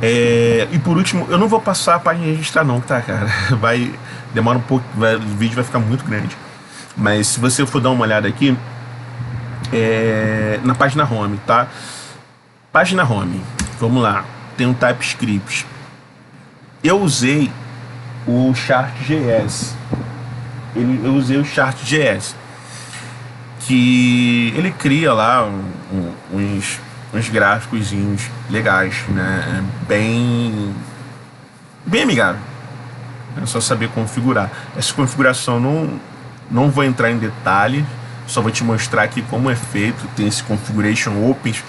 E por último, eu não vou passar a página de registrar não, tá, cara? Vai demorar um pouco, o vídeo vai ficar muito grande. Mas se você for dar uma olhada aqui, na página home, tá? Página home, vamos lá. Tem um TypeScript. Eu usei o Chart.js. Eu usei o Chart.js, que ele cria lá uns gráficozinhos legais, né? Bem amigável. É só saber configurar. Essa configuração não vou entrar em detalhe, só vou te mostrar aqui como é feito. Tem esse configuration opens.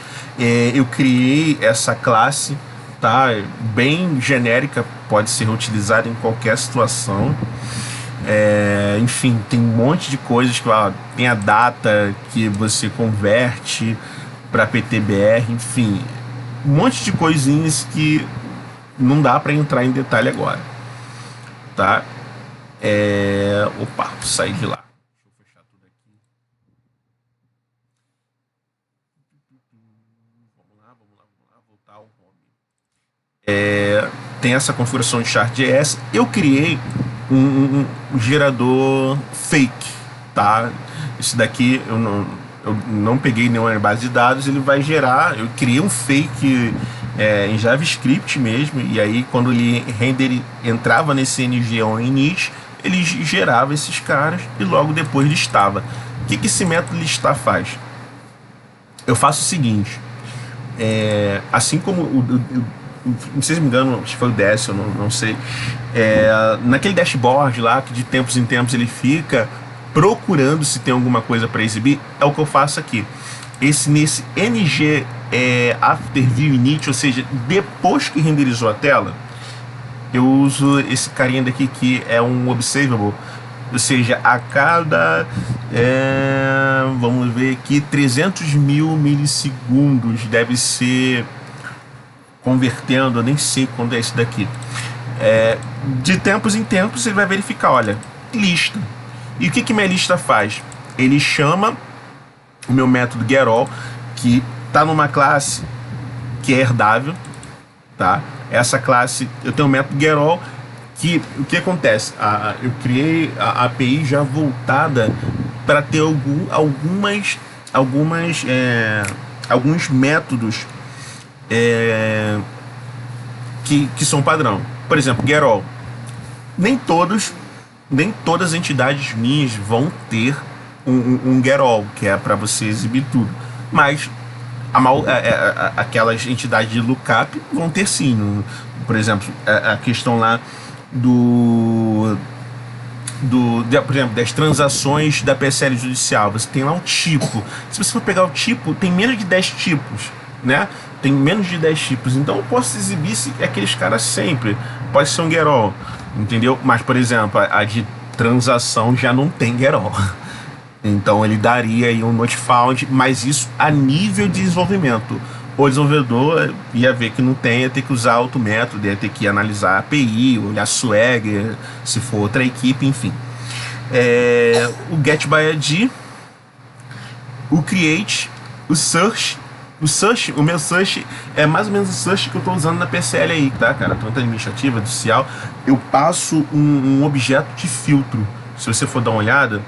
Eu criei essa classe, tá? Bem genérica, pode ser utilizada em qualquer situação. Enfim, tem um monte de coisas que tem a data que você converte para PTBR, enfim, um monte de coisinhas que não dá para entrar em detalhe agora, tá? Opa, saí de lá. Deixa eu fechar tudo aqui. Vamos lá, voltar ao home. Tem essa configuração de Chart.js. Eu criei um gerador fake, tá? Isso daqui eu não peguei nenhuma base de dados. Ele vai gerar, eu criei um fake em JavaScript mesmo, e aí quando ele entrava nesse ng on init, ele gerava esses caras e logo depois listava. O que esse método listar faz? Eu faço o seguinte, assim como não sei se me engano, acho que foi o Dash, eu não sei, naquele dashboard lá que de tempos em tempos ele fica procurando se tem alguma coisa para exibir, é o que eu faço aqui. Nesse ng after view init, ou seja, depois que renderizou a tela, eu uso esse carinha daqui que é um observable, ou seja, a cada vamos ver aqui, 300 mil milissegundos deve ser convertendo, eu nem sei quando é isso daqui. De tempos em tempos ele vai verificar, olha, lista. E o que minha lista faz? Ele chama o meu método getAll, que está numa classe que é herdável, tá? Essa classe, eu tenho um método getAll que, o que acontece? Eu criei a API já voltada para ter alguns métodos que são padrão. Por exemplo, getAll. Nem todas as entidades minhas vão ter um getAll, que é para você exibir tudo. mas aquelas entidades de lookup vão ter sim. Por exemplo, a questão lá por exemplo, das transações da PSL judicial. Você tem lá um tipo. Se você for pegar o tipo, tem menos de 10 tipos, né? Tem menos de 10 tipos. Então eu posso exibir aqueles caras sempre. Pode ser um Gerol, entendeu? Mas, por exemplo, a de transação já não tem Gerol. Então ele daria aí um not found, mas isso a nível de desenvolvimento. O desenvolvedor ia ver que não tem, ia ter que usar outro método, ia ter que analisar a API, olhar Swagger, se for outra equipe, enfim. O get by ID, o create, o search. O meu search é mais ou menos o search que eu estou usando na PSL aí, tá, cara? Tanto administrativa, judicial. Eu passo um objeto de filtro. Se você for dar uma olhada,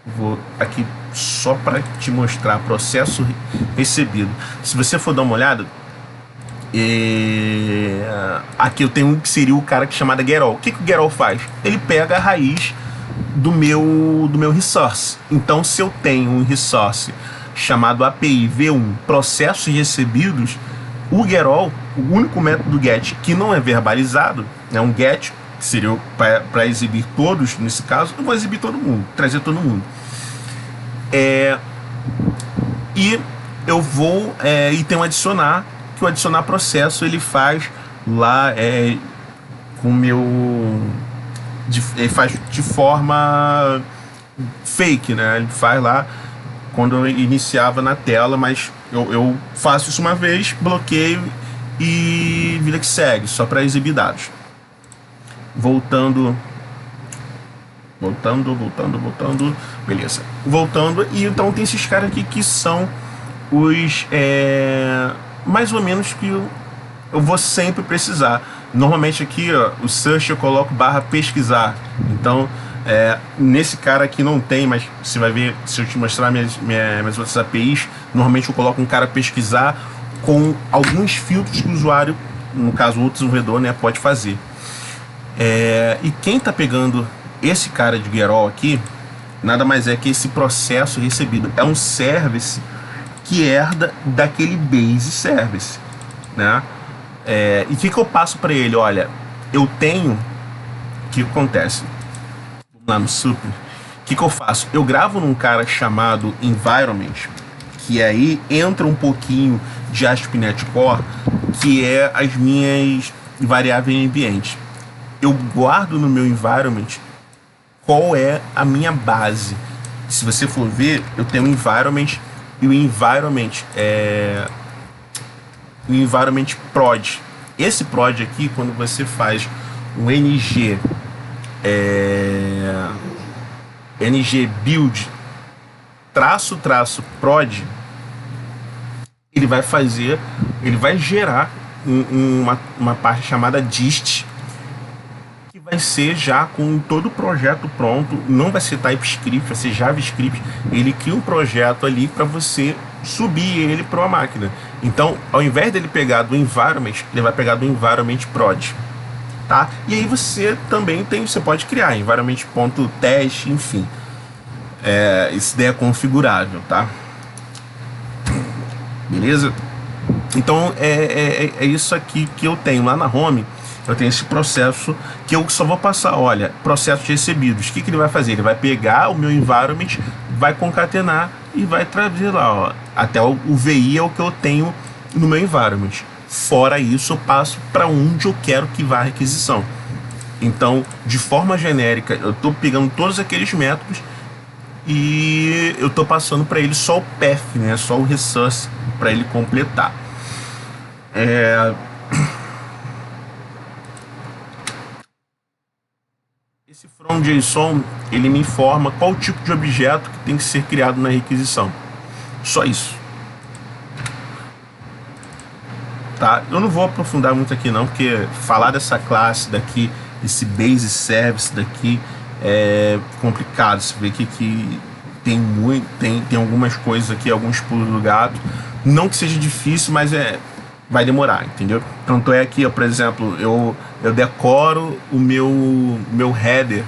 vou aqui só para te mostrar processo recebido. Se você for dar uma olhada, aqui eu tenho um que seria o cara que é chamado Gerol. O que o Gerol faz? Ele pega a raiz do meu resource. Então, se eu tenho um resource chamado API V1 processos recebidos, o Gerol, o único método get que não é verbalizado, é um get que seria para exibir todos. Nesse caso, eu vou exibir todo mundo, trazer todo mundo. E eu vou e tem um adicionar, que o adicionar processo ele faz lá com o meu ele faz de forma fake, né? Ele faz lá quando eu iniciava na tela, mas eu faço isso uma vez, bloqueio e vida que segue, só para exibir dados. Voltando, beleza. Voltando, e então tem esses caras aqui que são os mais ou menos que eu vou sempre precisar. Normalmente aqui, ó, o search eu coloco /pesquisar. Então, nesse cara aqui não tem, mas você vai ver, se eu te mostrar minhas outras APIs, normalmente eu coloco um cara pesquisar com alguns filtros que o usuário, no caso o outro desenvolvedor, né, pode fazer. E quem está pegando esse cara de Gerol aqui, nada mais é que esse processo recebido. É um service que herda daquele base service, né? E o que eu passo para ele? Olha, eu tenho... O que acontece? Vamos lá no super. O que eu faço? Eu gravo num cara chamado environment, que aí entra um pouquinho de ASP.NET Core, que é as minhas variáveis em ambiente. Eu guardo no meu environment qual é a minha base. Se você for ver, eu tenho um environment, e o environment o environment prod. Esse prod aqui, quando você faz um ng build --prod, ele vai gerar uma parte chamada dist, que vai ser já com todo o projeto pronto. Não vai ser TypeScript, vai ser JavaScript. Ele cria um projeto ali para você subir ele para uma máquina. Então, ao invés dele pegar do environment, ele vai pegar do environment prod, tá? E aí você também você pode criar environment.test, enfim. Isso daí é configurável, tá? Beleza? Então é isso aqui que eu tenho lá na home. Eu tenho esse processo que eu só vou passar, olha, processos recebidos. O que ele vai fazer? Ele vai pegar o meu environment, vai concatenar e vai trazer lá, ó, até o VI é o que eu tenho no meu environment. Fora isso, eu passo para onde eu quero que vá a requisição. Então, de forma genérica, eu estou pegando todos aqueles métodos e eu estou passando para ele só o path, né? Só o resource para ele completar. Esse from.json, ele me informa qual tipo de objeto que tem que ser criado na requisição. Só isso. Tá? Eu não vou aprofundar muito aqui não, porque falar dessa classe daqui, esse base service daqui, é complicado. Você vê que tem algumas coisas aqui, alguns pulos do gato. Não que seja difícil, mas vai demorar, entendeu? Tanto é que, por exemplo, eu decoro o meu header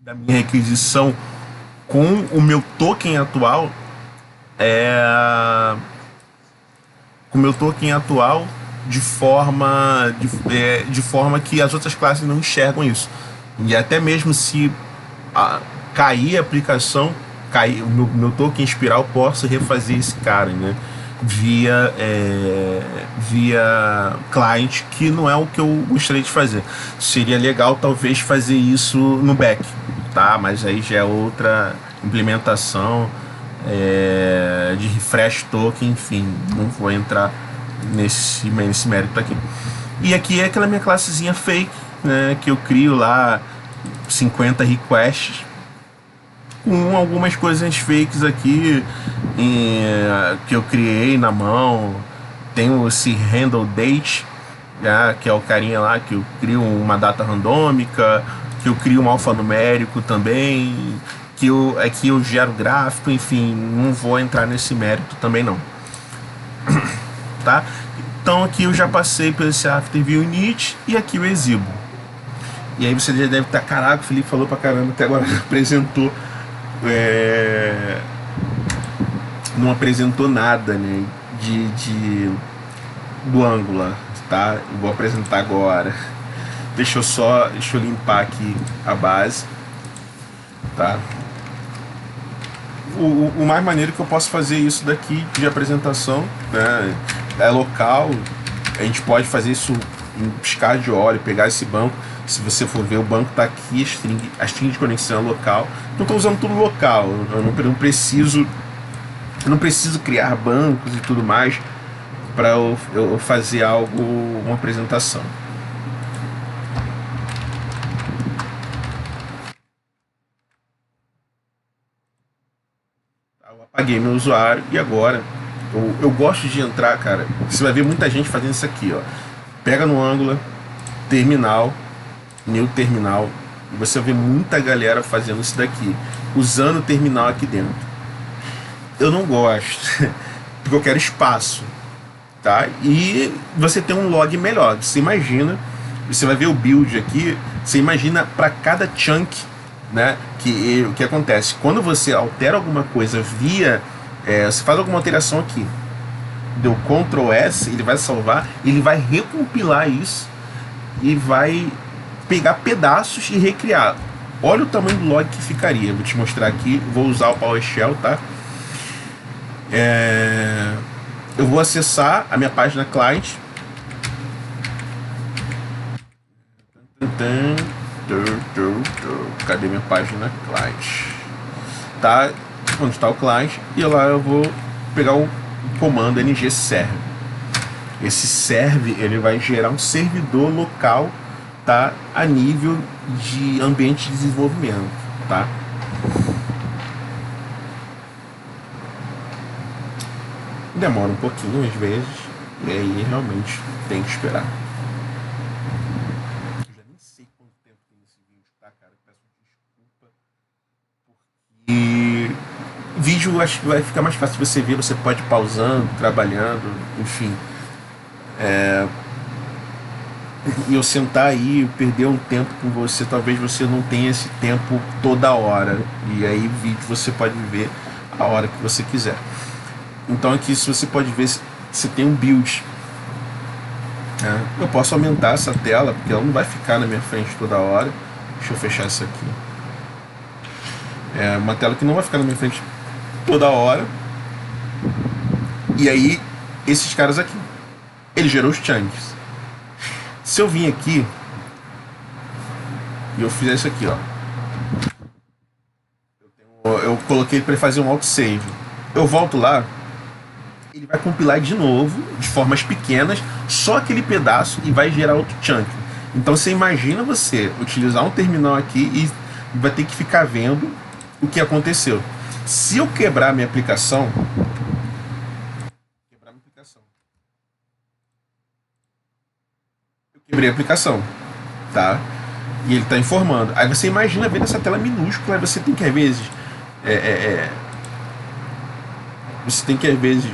da minha requisição com o meu token atual é, com o meu token atual de forma que as outras classes não enxergam isso. E até mesmo se a, cair a aplicação, cair o meu token espiral, posso refazer esse cara, né? Via client, que não é o que eu gostaria de fazer. Seria legal talvez fazer isso no back, tá? Mas aí já é outra implementação, de refresh token, enfim, não vou entrar nesse mérito aqui. E aqui é aquela minha classezinha fake, né, que eu crio lá 50 requests com algumas coisas fakes aqui que eu criei na mão. Tem esse handle date, né, que é o carinha lá que eu crio uma data randômica, que eu crio um alfanumérico também, aqui eu gero gráfico, enfim, não vou entrar nesse mérito também não, tá? Então aqui eu já passei por esse After View Init e aqui eu exibo. E aí você já deve estar, caraca, o Felipe falou pra caramba, até agora apresentou, não apresentou nada, né, do Angular, tá? Eu vou apresentar agora. Deixa eu limpar aqui a base, tá? O mais maneiro que eu posso fazer isso daqui de apresentação, né, é local. A gente pode fazer isso em piscar de olho, pegar esse banco. Se você for ver, o banco está aqui, a string de conexão é local. Então estou usando tudo local. Eu não preciso criar bancos e tudo mais para eu fazer uma apresentação. Eu apaguei meu usuário e agora eu gosto de entrar, cara. Você vai ver muita gente fazendo isso aqui, ó. Pega no Angular, terminal, new terminal, e você vai ver muita galera fazendo isso daqui, usando o terminal aqui dentro. Eu não gosto, porque eu quero espaço, tá? E você tem um log melhor. Você imagina, você vai ver o build aqui, você imagina para cada chunk, né? O que acontece? Quando você altera alguma coisa você faz alguma alteração aqui, deu Ctrl S, ele vai salvar, ele vai recompilar isso e vai pegar pedaços e recriar. Olha o tamanho do log que ficaria. Vou te mostrar aqui, vou usar o PowerShell, tá? Eu vou acessar a minha página client. Cadê minha página client? Tá? Onde está o client? E lá eu vou pegar o comando ng serve. Esse serve, ele vai gerar um servidor local, tá? A nível de ambiente de desenvolvimento, tá? Demora um pouquinho às vezes, e aí realmente tem que esperar. Eu já nem sei quanto tempo tem esse vídeo, tá, cara? Peço desculpa. E vídeo acho que vai ficar mais fácil de você ver, você pode ir pausando, trabalhando, enfim. E eu sentar aí, perder um tempo com você, talvez você não tenha esse tempo toda hora. E aí o vídeo você pode ver a hora que você quiser. Então aqui se você pode ver, você tem um build. Eu posso aumentar essa tela, porque ela não vai ficar na minha frente toda hora. Deixa eu fechar isso aqui. É uma tela que não vai ficar na minha frente toda hora. E aí, esses caras aqui, ele gerou os chunks. Se eu vim aqui e eu fizer isso aqui, ó, eu coloquei para ele fazer um autosave. Eu volto lá, ele vai compilar de novo, de formas pequenas, só aquele pedaço e vai gerar outro chunk. Então você imagina você utilizar um terminal aqui e vai ter que ficar vendo o que aconteceu. Se eu quebrar minha aplicação, eu quebrei a aplicação, tá? E ele está informando. Aí você imagina vendo essa tela minúscula, aí você tem que às vezes você tem que às vezes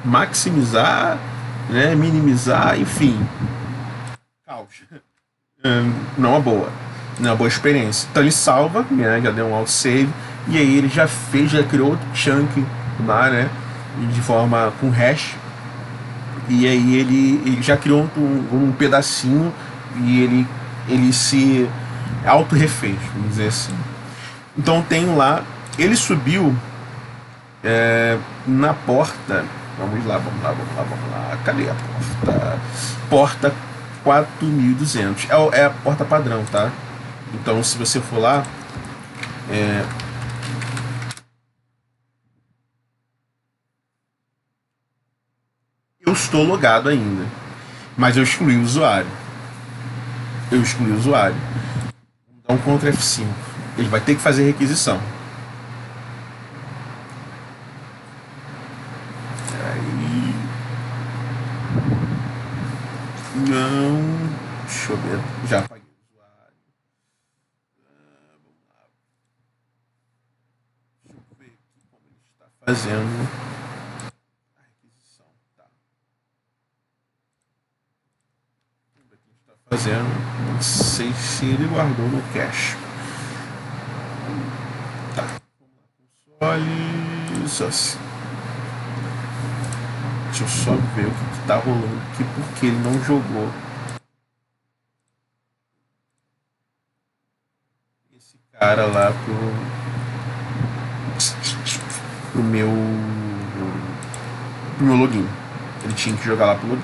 maximizar, né, minimizar, enfim, caos. Não é uma boa, não é uma boa experiência. Então ele salva, né, já deu um autosave, e aí ele já criou outro chunk lá, né? De forma com hash. E aí ele já criou um pedacinho e ele se auto-refez, vamos dizer assim. Então tenho lá, ele subiu na porta. Vamos lá, vamos lá, vamos lá, vamos lá. Cadê a porta? Porta 4200. É a porta padrão, tá? Então se você for lá, eu estou logado ainda. Mas eu excluí o usuário. Eu excluí o usuário. Então contra F5. Ele vai ter que fazer requisição. Aí. Não. Deixa eu ver. Já apaguei o usuário. Vamos lá. Deixa eu ver aqui como ele está fazendo a requisição. Tá. Vamos ver o que ele está fazendo. Não sei se ele guardou no cache. Tá. Vamos lá. Console. Só assim. Deixa eu só ver o que tá rolando aqui, porque ele não jogou esse cara lá pro meu login. Ele tinha que jogar lá pro login.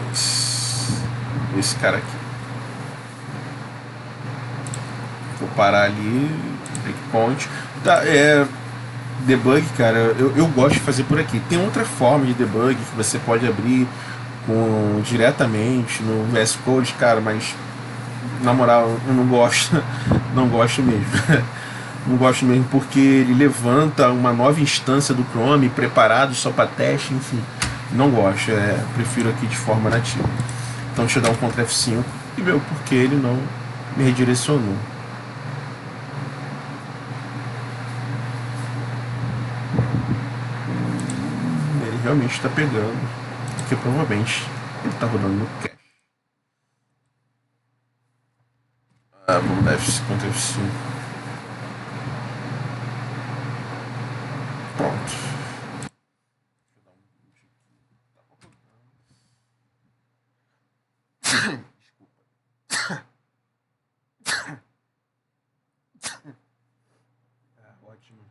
Mas esse cara aqui. Vou parar ali, breakpoint. Tá, debug, cara, eu gosto de fazer por aqui. Tem outra forma de debug que você pode abrir diretamente no VS Code, cara, mas na moral eu não gosto, não gosto mesmo. Não gosto mesmo porque ele levanta uma nova instância do Chrome preparado só para teste, enfim. Não gosto, prefiro aqui de forma nativa. Então deixa eu dar um Ctrl F5 e ver o porquê ele não me redirecionou. Realmente está pegando, porque provavelmente ele está rodando no cache. Vamos dar Ctrl F5. Pronto. Ótimo.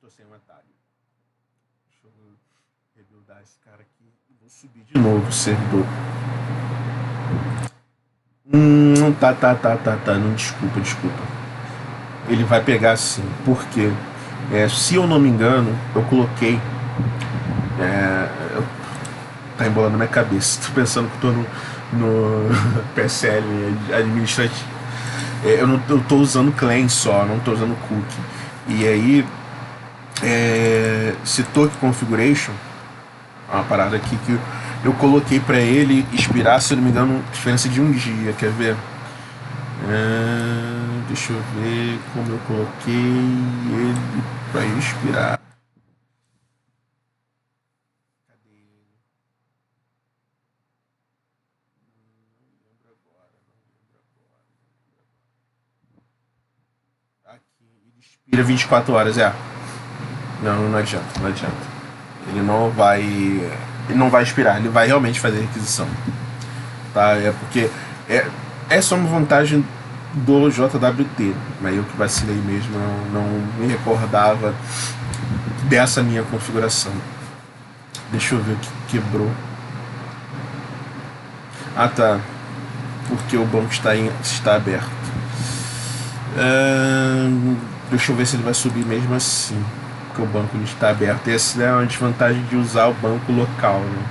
Tô sem um atalho. Deixa eu rebuildar esse cara aqui e vou subir de novo o servidor. Tá. Não, desculpa. Ele vai pegar sim. Por quê? Se eu não me engano, eu coloquei. Tá embolando minha cabeça. Tô pensando que tô no PSL administrativo. Eu tô usando clean só, não tô usando cookie. E aí, esse toque configuration, uma parada aqui que eu coloquei para ele expirar, se eu não me engano, diferença de um dia. Quer ver? Deixa eu ver como eu coloquei ele para expirar. Cadê ele? Não lembro agora. Aqui, ele expira 24 horas, Não adianta. Ele não vai expirar, ele vai realmente fazer requisição. Tá? Porque é só uma vantagem do JWT, mas eu que vacilei mesmo, não me recordava dessa minha configuração. Deixa eu ver o que quebrou. Tá, porque o banco está aberto. Deixa eu ver se ele vai subir mesmo assim, porque o banco está aberto. Essa é uma desvantagem de usar o banco local, né?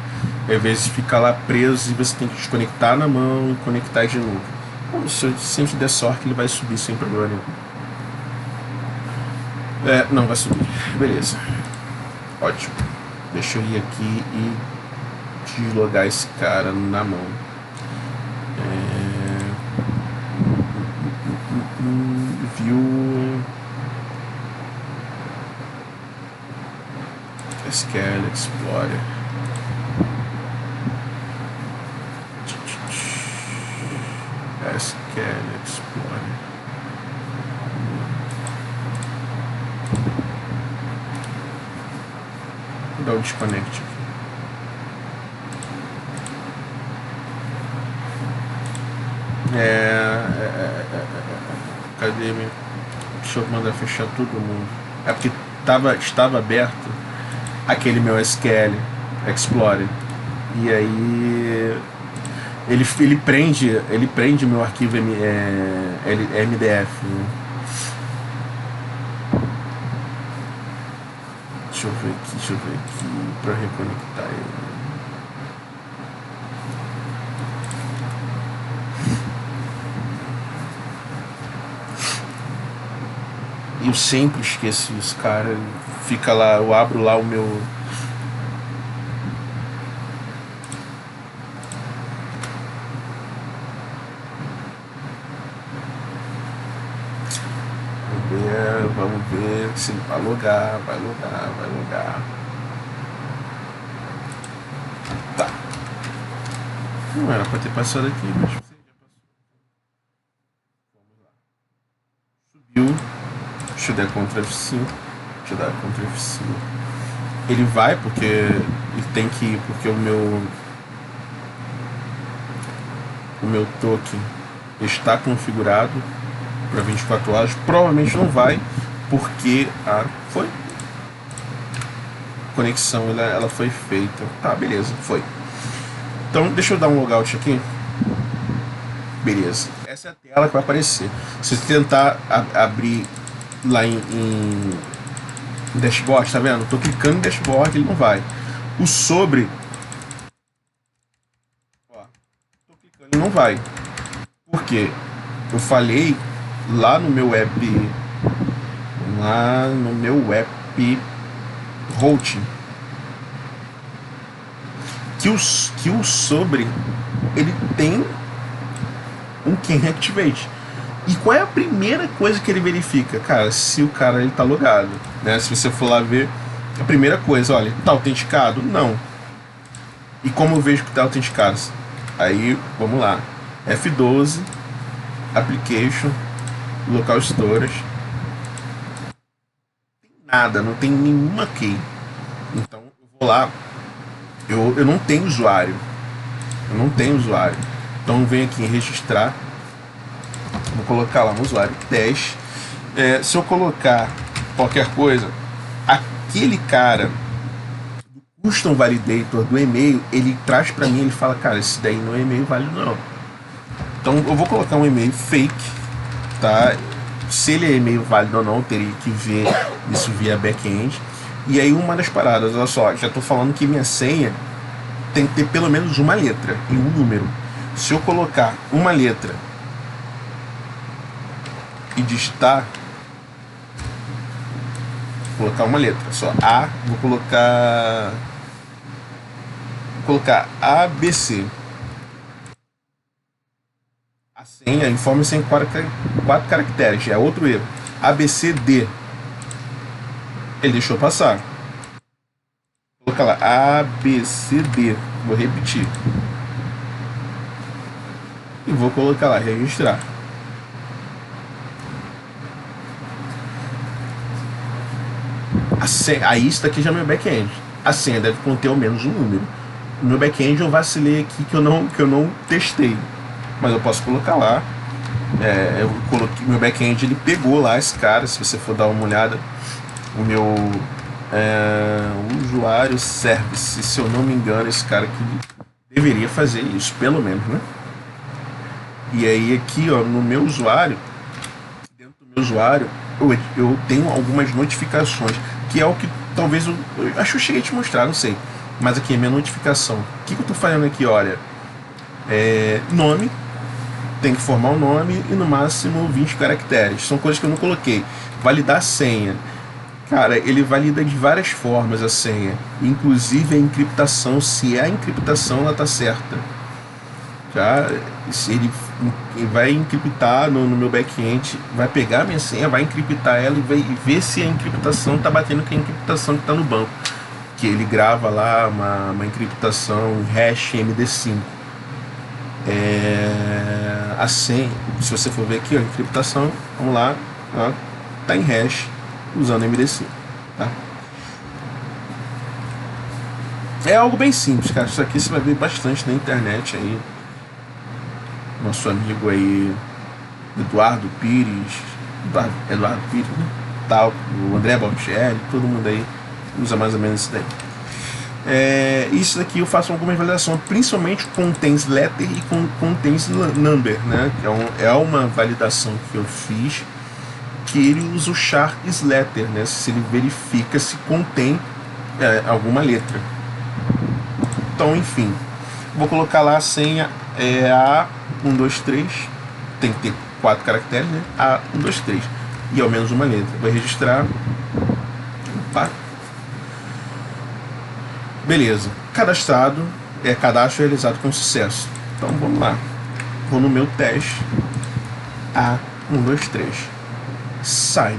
Às vezes fica lá preso e você tem que desconectar na mão e conectar de novo. Bom, se eu sempre der sorte, ele vai subir sem problema nenhum. Não vai subir. Beleza. Ótimo. Deixa eu ir aqui e deslogar esse cara na mão. View SQL Explorer. SQL Explorer. Vou dar um desconect aqui. Cadê? Deixa eu mandar fechar todo mundo. É porque estava aberto aquele meu SQL Explorer. E aí ele prende meu arquivo MDF. Né? Deixa eu ver aqui para reconectar ele. Eu sempre esqueço isso, cara. Fica lá, eu abro lá o meu. Vamos ver se ele vai logar. Tá. Não era pra ter passado aqui, mas já passou. Vamos lá. Subiu. Deixa eu dar Ctrl F5. Ele vai porque ele tem que ir, porque o meu token está configurado para 24 horas. Provavelmente não vai, porque a conexão ela foi feita. Tá, beleza, foi. Então deixa eu dar um logout aqui. Beleza. Essa é a tela que vai aparecer. Se você tentar abrir lá em dashboard, tá vendo? Tô clicando em dashboard, ele não vai. O sobre, ó, tô clicando, ele não vai. Por quê? Eu falei lá no meu web hosting que o sobre ele tem um Can Activate. E qual é a primeira coisa que ele verifica? Cara, se o cara ele tá logado, né? Se você for lá ver, a primeira coisa, olha, tá autenticado? Não. E como eu vejo que tá autenticado? Aí, vamos lá. F12, Application, Local Storage. Nada, não tem nenhuma key. Então, eu vou lá. Eu não tenho usuário. Então, eu venho aqui em registrar. Vou colocar lá no usuário 10. Se eu colocar qualquer coisa, aquele cara do Custom Validator do e-mail, ele traz para mim, ele fala, cara, esse daí não é e-mail válido não. Então eu vou colocar um e-mail fake, tá? Se ele é e-mail válido ou não, eu teria que ver isso via back-end. E aí uma das paradas, olha só, já estou falando que minha senha tem que ter pelo menos uma letra e um número. Se eu colocar uma letra e digitar, vou colocar uma letra só, A, vou colocar ABC. A senha, informe-se em 4 caracteres, é outro erro. ABCD, ele deixou passar. Vou colocar lá ABCD, vou repetir e vou colocar lá registrar. Aí isso daqui já é meu back-end. A senha deve conter ao menos um número. No meu back-end eu vacilei aqui que eu não testei, mas eu posso colocar lá. Eu coloquei meu back-end, ele pegou lá esse cara. Se você for dar uma olhada, o meu usuário service, se eu não me engano, esse cara que deveria fazer isso, pelo menos, né? E aí aqui, ó, no meu usuário, dentro do meu usuário, eu tenho algumas notificações, que é o que talvez eu acho que eu cheguei a te mostrar, não sei. Mas aqui é minha notificação. O que eu tô fazendo aqui? Olha, nome, tem que formar o nome e no máximo 20 caracteres. São coisas que eu não coloquei. Validar a senha. Cara, ele valida de várias formas a senha, inclusive a encriptação, se a encriptação ela tá certa. Já, se ele vai encriptar no meu back-end, vai pegar a minha senha, vai encriptar ela e vai ver se a encriptação está batendo com a encriptação que está no banco. Que ele grava lá uma encriptação hash MD5. A senha, se você for ver aqui, ó, a encriptação, vamos lá, está em hash usando MD5. Tá? É algo bem simples, cara. Isso aqui você vai ver bastante na internet aí. Nosso amigo aí, Eduardo Pires, Eduardo Pires, né? Tal, o André Baltieri, todo mundo aí usa mais ou menos isso daí. Isso daqui eu faço algumas validações, principalmente contains letter e contains number, né? É uma validação que eu fiz que ele usa o char is letter, né? Se ele verifica se contém alguma letra. Então, enfim, vou colocar lá a senha A123, tem que ter 4 caracteres, né? A123 e ao menos uma letra. Vou registrar. Opa. Beleza, cadastrado, cadastro realizado com sucesso. Então vamos lá, vou no meu teste A123, sign.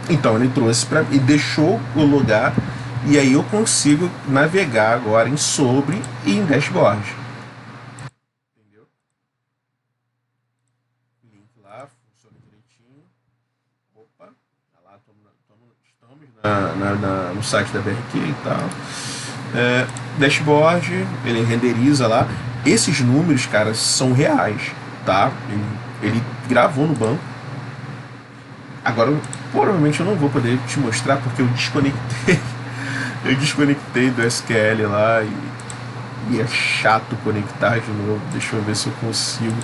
Então ele trouxe para e deixou eu logar, e aí eu consigo navegar agora em sobre e em dashboard. Entendeu? Link lá, funciona direitinho. Opa, lá estamos no site da BRQ e tal. Dashboard, ele renderiza lá. Esses números, cara, são reais, tá? Ele gravou no banco. Agora, provavelmente eu não vou poder te mostrar porque eu desconectei. Eu desconectei do SQL lá e é chato conectar de novo. Deixa eu ver se eu consigo.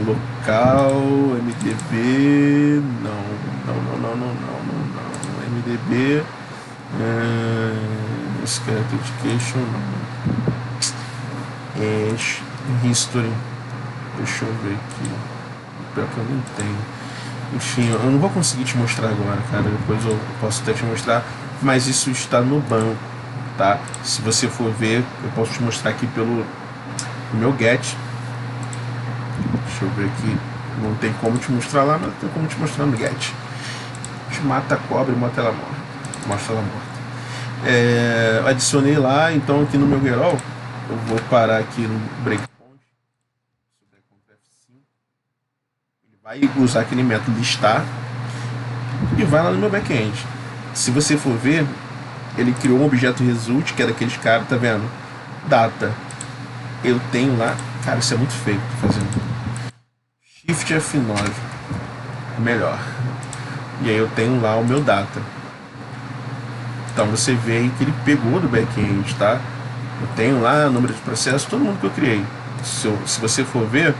Local, MDB, não, MDB, SQL Authentication, History, deixa eu ver aqui, pior que eu não tenho. Enfim, eu não vou conseguir te mostrar agora, cara, depois eu posso até te mostrar, mas isso está no banco, tá? Se você for ver, eu posso te mostrar aqui pelo meu get. Deixa eu ver aqui, não tem como te mostrar lá, mas tem como te mostrar no get. A gente mata a cobra e mostra ela morta. Adicionei lá, então aqui no meu Gerol, eu vou parar aqui no breakpoint. Ele vai usar aquele método listar e vai lá no meu back-end. Se você for ver, ele criou um objeto result, que é daqueles caras, tá vendo? Data. Eu tenho lá, cara, isso é muito feio que tô fazendo. Shift F9, melhor. E aí eu tenho lá o meu data. Então você vê aí que ele pegou do back-end, tá? Eu tenho lá número de processo, todo mundo que eu criei. Se você for ver,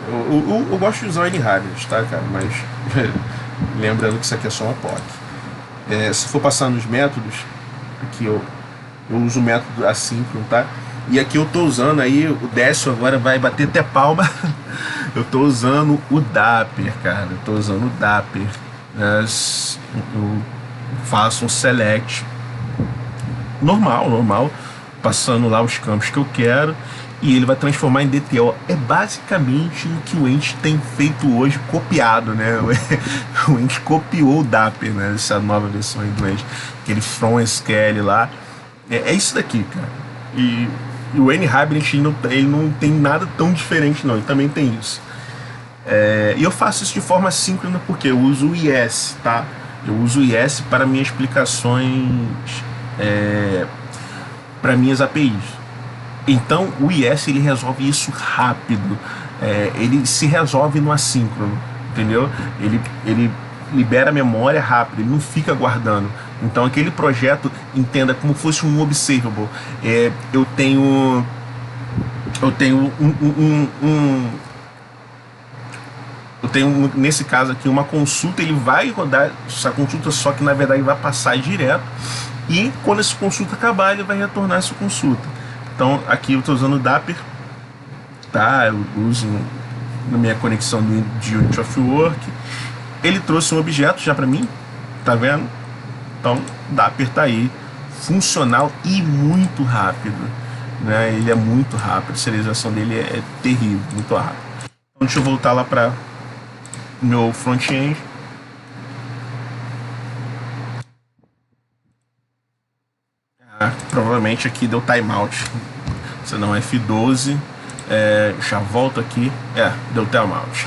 eu gosto de usar o NHybrid, tá, cara? Mas lembrando que isso aqui é só uma POC. Se for passar nos métodos, aqui eu uso o método assíncrono, tá? E aqui eu tô usando aí, o Décio agora vai bater até palma. Eu tô usando o Dapper, cara. Eu tô usando o Dapper. Eu faço um select normal, passando lá os campos que eu quero, e ele vai transformar em DTO. É basicamente o que o Ent tem feito hoje, copiado, né? O Ent copiou o Dapper, né? Essa nova versão aí do Ent, aquele From SQL lá. É isso daqui, cara. E o NHybrid ele não tem nada tão diferente, não. Ele também tem isso. E eu faço isso de forma síncrona porque eu uso o IS, tá? Eu uso o IS para minhas explicações, para minhas APIs. Então o IS ele resolve isso rápido. Ele se resolve no assíncrono, entendeu? Ele libera a memória rápido, ele não fica guardando. Então aquele projeto, entenda como fosse um observable. Eu tenho nesse caso aqui uma consulta, ele vai rodar essa consulta, só que na verdade vai passar direto, e quando essa consulta acabar ele vai retornar essa consulta. Então aqui eu estou usando o Dapper, tá? Eu uso na minha conexão de Unity of Work. Ele trouxe um objeto já para mim, tá vendo? Então o Dapper tá aí, funcional e muito rápido, né? Ele é muito rápido, a serialização dele é terrível, muito rápido. Então deixa eu voltar lá para meu front-end. Provavelmente aqui deu timeout, se não F12. Já volto aqui. Deu timeout.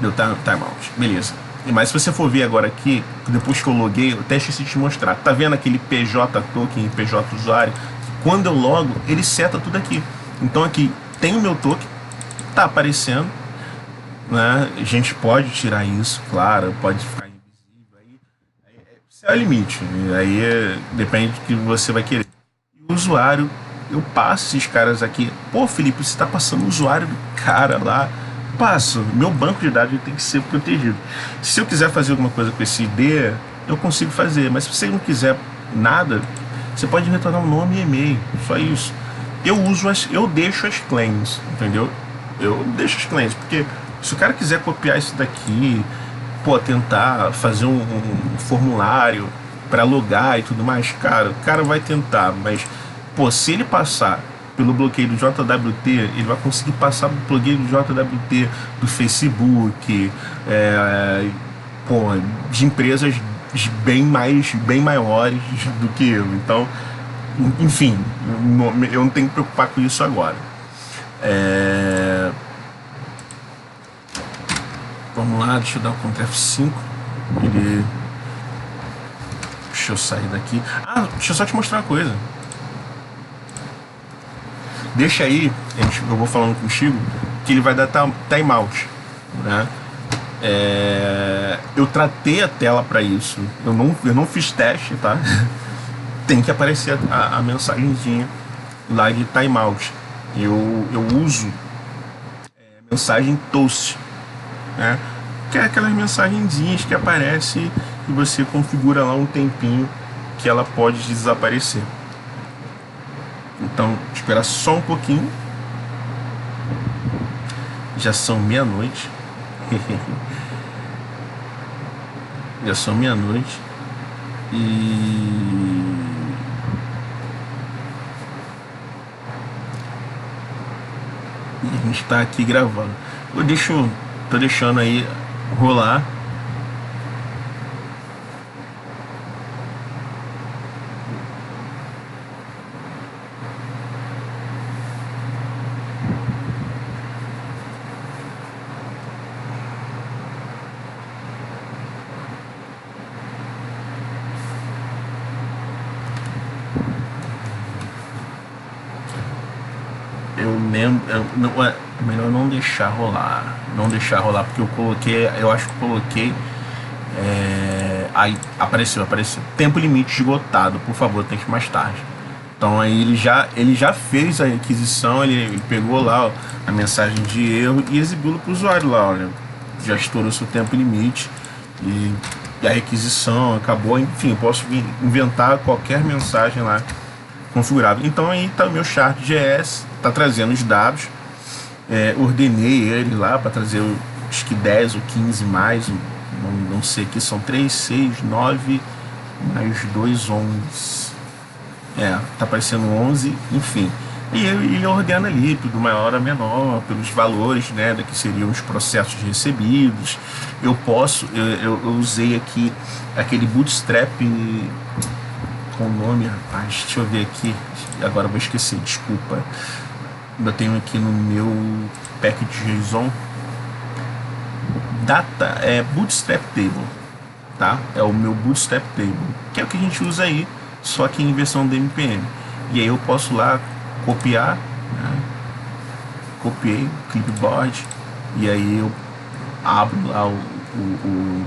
Deu timeout, beleza. Mas se você for ver agora aqui, depois que eu loguei, eu até esqueci de te mostrar. Tá vendo aquele PJ token, PJ usuário? Quando eu logo, ele seta tudo aqui. Então aqui tem o meu token, tá aparecendo, né? A gente pode tirar isso, claro, pode ficar invisível. Esse é o limite. Aí depende do que você vai querer. E o usuário, eu passo esses caras aqui. Pô, Felipe, você tá passando o usuário do cara lá. Passo. Meu banco de dados tem que ser protegido. Se eu quiser fazer alguma coisa com esse ID, eu consigo fazer. Mas se você não quiser nada, você pode retornar um nome e e-mail. Só isso. Eu deixo as claims, entendeu? Eu deixo as claims, porque se o cara quiser copiar isso daqui, pô, tentar fazer um formulário para logar e tudo mais, cara, o cara vai tentar, mas, pô, se ele passar pelo bloqueio do JWT, ele vai conseguir passar pelo bloqueio do JWT do Facebook, pô, de empresas bem maiores do que eu. Então, enfim, eu não tenho que me preocupar com isso agora. Vamos lá, deixa eu dar o Ctrl F5. Deixa eu sair daqui. Deixa eu só te mostrar uma coisa. Deixa aí, eu vou falando contigo, que ele vai dar timeout, né? Eu tratei a tela para isso. Eu não fiz teste, tá? Tem que aparecer a mensagenzinha lá de timeout. Eu uso mensagem toast, né? Que é aquelas mensagenzinhas que aparece e você configura lá um tempinho que ela pode desaparecer. Então, esperar só um pouquinho. Já são meia-noite. Já são meia-noite. E a gente tá aqui gravando. Tô deixando aí rolar. Melhor não deixar rolar. Não deixar rolar, porque eu acho que eu coloquei. Aí apareceu. Tempo limite esgotado, por favor, tente mais tarde. Então aí ele já fez a requisição, ele pegou lá a mensagem de erro e exibiu para o usuário lá, olha. Já estourou seu tempo limite e a requisição acabou. Enfim, eu posso inventar qualquer mensagem lá configurável. Então aí tá o meu chart.js, tá trazendo os dados. Ordenei ele lá para trazer acho que 10 ou 15 mais, não sei, aqui são 3, 6, 9 mais 2, 11. Tá aparecendo 11, enfim. E ele ordena ali, tudo maior a menor, pelos valores, né, que seriam os processos recebidos. Eu usei aqui aquele Bootstrap com o nome, rapaz, deixa eu ver aqui, agora eu vou esquecer, desculpa. Eu tenho aqui no meu package.json data Bootstrap Table, tá? É o meu Bootstrap Table, que é o que a gente usa aí, só que em versão DMPM. E aí eu posso lá copiar, né? Copiei o clipboard e aí eu abro lá o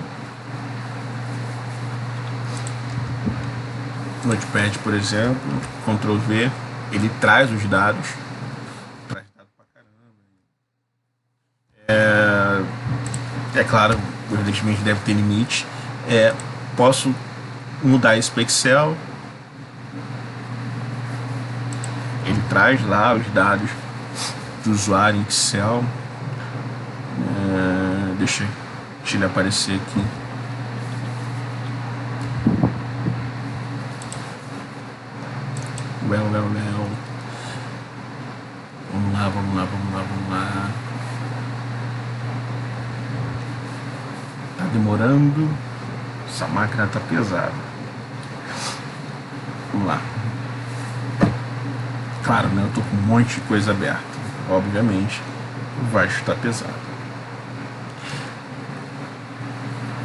Notepad, por exemplo, Ctrl V, ele traz os dados. É claro, evidentemente deve ter limite. Posso mudar isso para Excel. Ele traz lá os dados do usuário em Excel. Deixa ele aparecer aqui. Vamos lá. Tá demorando. Essa máquina tá pesada. Vamos lá. Claro, né? Eu tô com um monte de coisa aberta. Obviamente, vai estar pesado.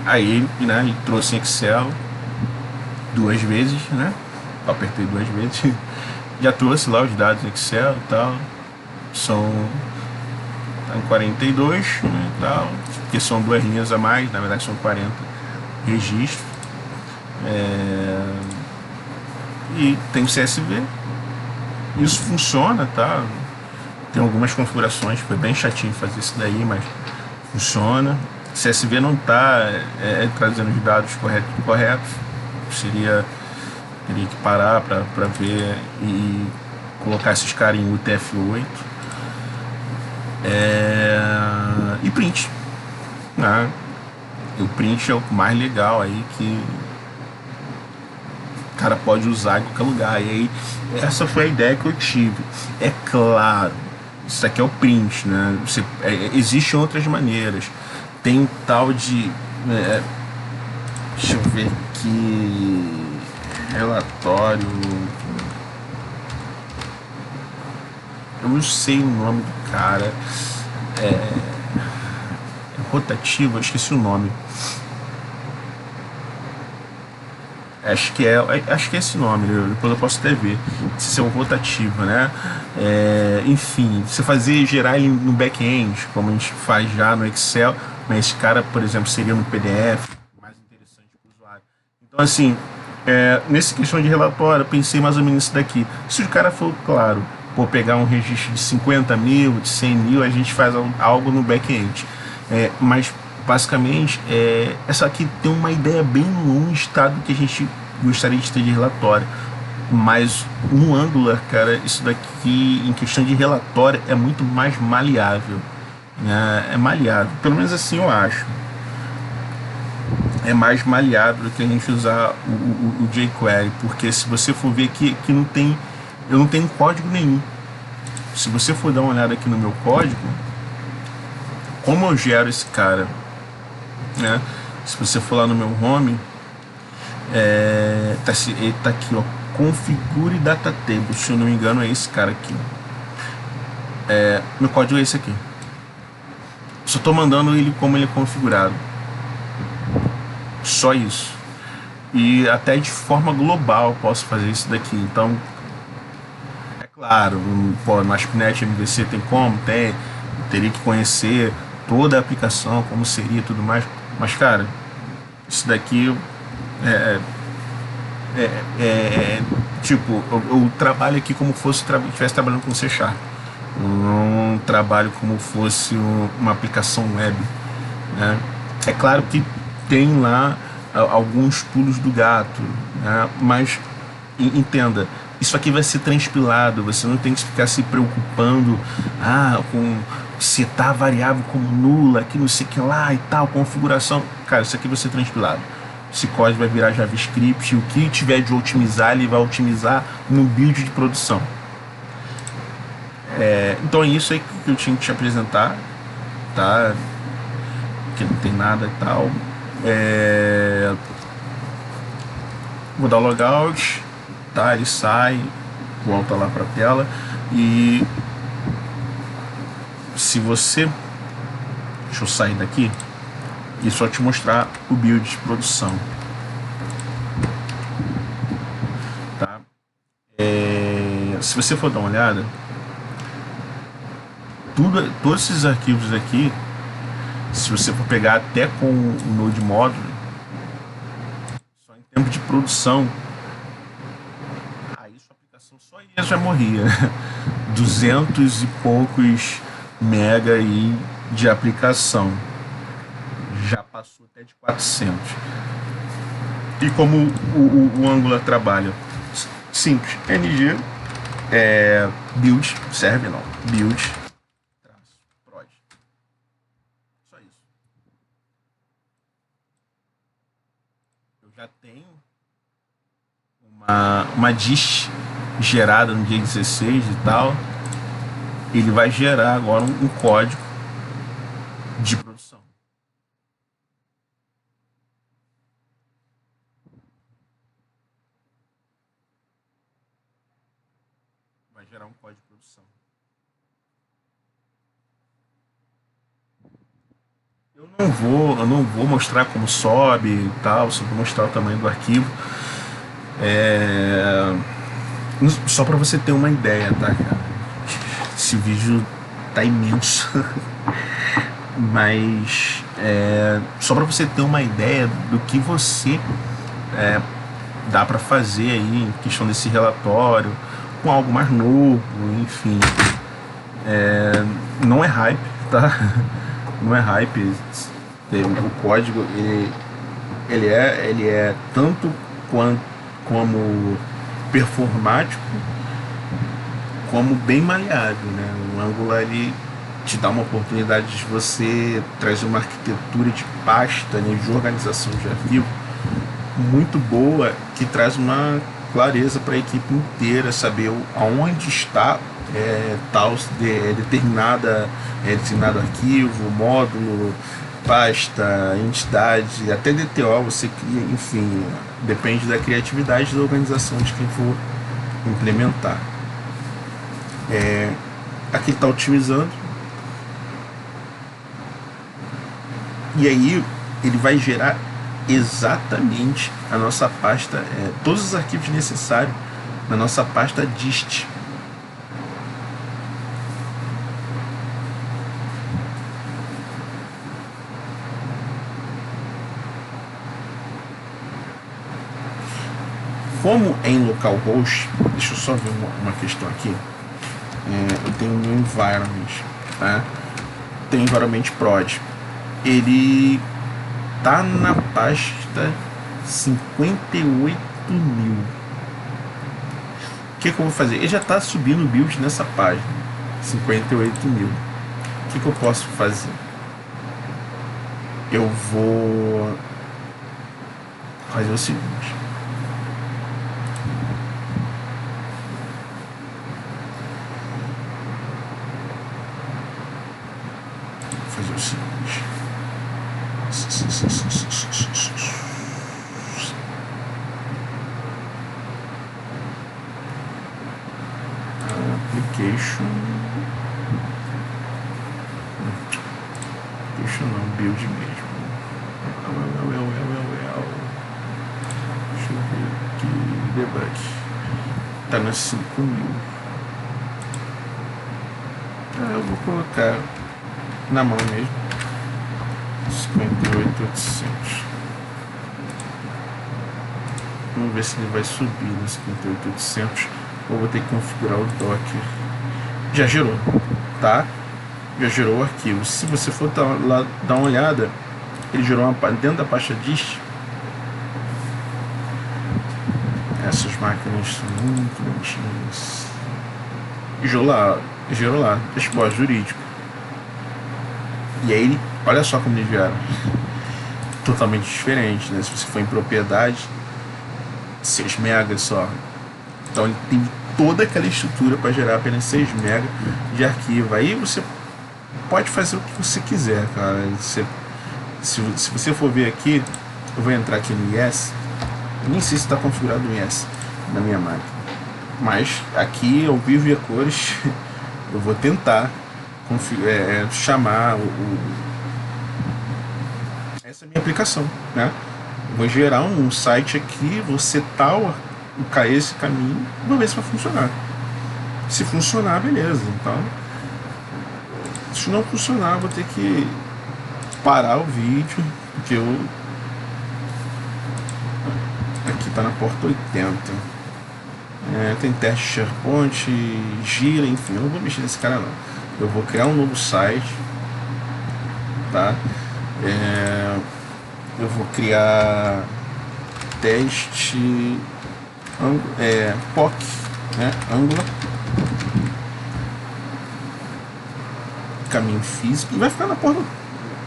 Aí, né, ele trouxe em Excel duas vezes, né? Eu apertei duas vezes. Já trouxe lá os dados em Excel e tal. São tá em 42, né, e tal, porque são duas linhas a mais, na verdade são 40 registros. E tem o CSV. Isso funciona, tá? Tem algumas configurações, foi bem chatinho fazer isso daí, mas funciona. CSV não está trazendo os dados corretos. Seria teria que parar para ver e colocar esses caras em UTF-8. E print, né? E o print é o mais legal aí que o cara pode usar em qualquer lugar. E aí, essa foi a ideia que eu tive. É claro, isso aqui é o print, né? Existem outras maneiras. Tem um tal de. Deixa eu ver aqui. Relatório. Eu não sei o nome do cara. Rotativo, eu esqueci o nome. Acho que é esse nome, depois eu posso até ver. Se é um rotativo, né? Enfim, você fazer gerar ele no back-end, como a gente faz já no Excel, mas esse cara, por exemplo, seria no PDF, mais interessante para o usuário. Então, assim, nessa questão de relatório, eu pensei mais ou menos isso daqui. Se o cara for, claro, por pegar um registro de 50 mil, de 100 mil, a gente faz algo no back-end. Mas basicamente, essa aqui tem uma ideia bem no estado que a gente gostaria de ter de relatório. Mas no Angular, cara, isso daqui, em questão de relatório, é muito mais maleável. Né? É maleável, pelo menos assim eu acho. É mais maleável do que a gente usar o jQuery, porque se você for ver que não tem, eu não tenho código nenhum. Se você for dar uma olhada aqui no meu código, como eu gero esse cara, né? Se você for lá no meu home, ele tá aqui, ó, configure data table, se eu não me engano é esse cara aqui. Meu código é esse aqui. Só tô mandando ele como ele é configurado. Só isso. E até de forma global posso fazer isso daqui. Então, é claro, pô, no ASP.NET MVC tem como? Tem. Teria que conhecer toda a aplicação, como seria e tudo mais. Mas, cara, isso daqui é, tipo, eu trabalho aqui como fosse estivesse trabalhando com C Sharp. Eu não trabalho como fosse uma aplicação web. Né? É claro que tem lá alguns pulos do gato, né? Mas entenda, isso aqui vai ser transpilado, você não tem que ficar se preocupando com setar a variável como nula, que não sei o que lá e tal, configuração. Cara, isso aqui vai ser transpilado. Esse código vai virar JavaScript, o que tiver de otimizar, ele vai otimizar no build de produção. Então é isso aí que eu tinha que te apresentar, tá? Que não tem nada e tal. Vou dar o logout, tá? Ele sai, volta lá para a tela e se você, deixa eu sair daqui e só te mostrar o build de produção, tá? Se você for dar uma olhada, todos esses arquivos aqui, se você for pegar até com o Node Modulo, só em tempo de produção, aí sua aplicação só ia já morria. 200 e poucos mega aí de aplicação. Já passou até de 400. E como o Angular trabalha? Simples. NG build, serve não. Build, prod. Só isso. Eu já tenho uma dist gerada no dia 16 e tal. Ele vai gerar agora um código de produção. Vai gerar um código de produção. Eu não vou mostrar como sobe e tal, só vou mostrar o tamanho do arquivo. É, Só para você ter uma ideia, tá, cara? Esse vídeo tá imenso, mas só para você ter uma ideia do que você dá para fazer aí em questão desse relatório, com algo mais novo, enfim. Não é hype, tá? Não é hype. O código ele é tanto como performático como bem maleável, né? O Angular ele te dá uma oportunidade de você trazer uma arquitetura de pasta, né, de organização de arquivo muito boa, que traz uma clareza para a equipe inteira saber aonde está determinado arquivo, módulo, pasta, entidade, até DTO você cria, enfim, depende da criatividade da organização de quem for implementar. Aqui está otimizando, e aí ele vai gerar exatamente a nossa pasta, todos os arquivos necessários na nossa pasta dist. Como é em localhost, deixa eu só ver uma questão aqui. Eu tenho o meu environment, tá? Tem environment prod. Ele tá na pasta 58.000. O que eu vou fazer? Ele já tá subindo o build nessa página 58.000. O que eu posso fazer? Eu vou fazer o seguinte. Fazer o seguinte. Application não, build mesmo. Deixa eu ver aqui. Debug. Tá nas 5.000. Eu vou colocar na mão mesmo. 58.800. Vamos ver se ele vai subir no 58.800. Ou vou ter que configurar o Docker. Já gerou, tá? Já gerou o arquivo. Se você for lá dar uma olhada, ele gerou dentro da pasta dist. Essas máquinas são muito lentinhas. Gerou lá, dashboard jurídico. E aí, olha só como eles vieram. Totalmente diferente, né? Se você for em propriedade, 6 megas só. Então ele tem toda aquela estrutura para gerar apenas 6 megas de arquivo. Aí você pode fazer o que você quiser, cara. Se você for ver aqui, eu vou entrar aqui no IS. Nem sei se está configurado no IS na minha máquina. Mas aqui ao vivo e a cores eu vou tentar chamar essa é a minha aplicação, né? Eu vou gerar um site aqui, vou setar esse caminho, vou ver se vai funcionar. Se funcionar, beleza. Então, se não funcionar, vou ter que parar o vídeo, porque aqui tá na porta 80. Tem teste SharePoint, gira, enfim, eu não vou mexer nesse cara não. Eu vou criar um novo site, tá? Eu vou criar teste POC, né? Angular, caminho físico, e vai ficar na porta.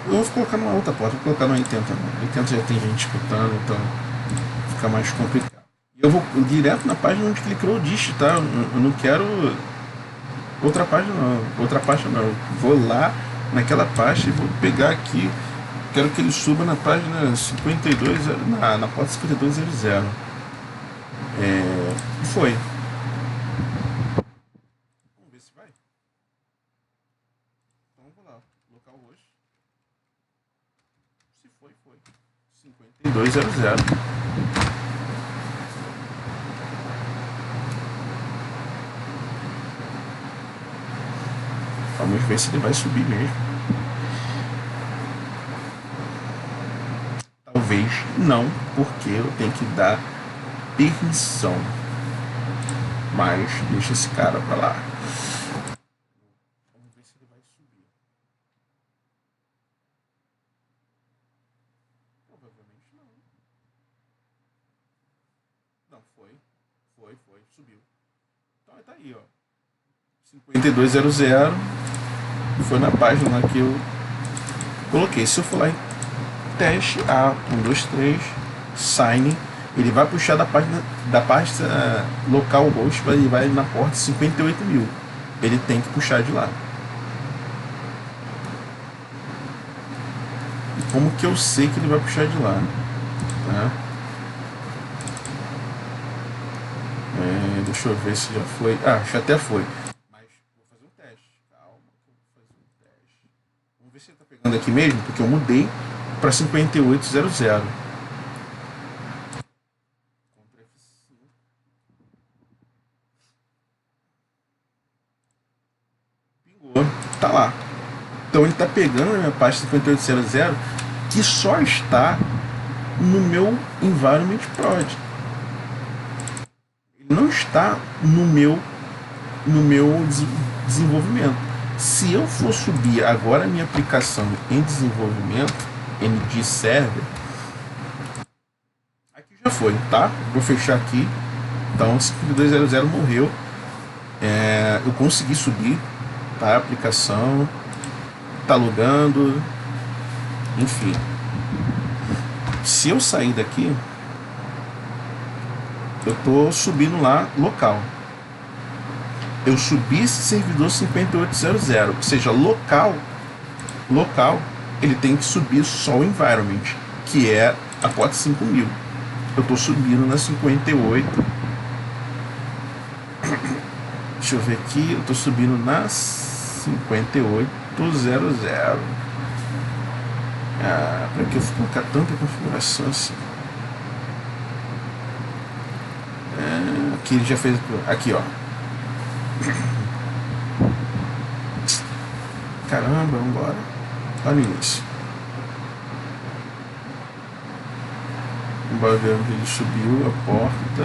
Eu vou colocar numa outra porta, vou colocar no 80 não. 80 já tem gente escutando, então fica mais complicado. Eu vou direto na página onde ele criou o dist, tá? Eu não quero outra página não. Outra página não. Eu vou lá naquela pasta e vou pegar aqui. Quero que ele suba na página 52, na porta 5200. E foi. Vamos ver se vai. Então vamos lá. Localhost. 5200. Vamos ver se ele vai subir mesmo. Talvez não, porque eu tenho que dar permissão. Mas deixa esse cara pra lá. Vamos ver se ele vai subir. Provavelmente não. Não, foi, subiu. Então tá aí, ó. 5200 foi na página que eu coloquei. Se eu for lá em teste A, 1, 2, 3, sign, ele vai puxar da pasta local host, ele vai na porta 58.000. Ele tem que puxar de lá. E como que eu sei que ele vai puxar de lá? Tá? Deixa eu ver se já foi. Ah, já até foi. Mas vou fazer um teste. Calma, que eu vou fazer um teste. Vamos ver se ele tá pegando aqui mesmo, porque eu mudei para 5800. Pingou. Tá lá. Então ele tá pegando a minha pasta 5800, que só está no meu environment prod. Não está no meu desenvolvimento. Se eu for subir agora a minha aplicação em desenvolvimento, NG Server, aqui já foi, tá? Vou fechar aqui. Então 5200 morreu. Eu consegui subir, tá? A aplicação tá logando, enfim. Se eu sair daqui, eu tô subindo lá local. Eu subi esse servidor 5800, ou seja, local, ele tem que subir só o environment, que é a porta 5000. Eu tô subindo na 58. Deixa eu ver aqui, eu tô subindo na 5800. Para que eu vou colocar tanta configuração assim? Aqui ele já fez. Aqui, ó. Caramba, vambora. Olha isso. Vamos ver onde ele subiu a porta.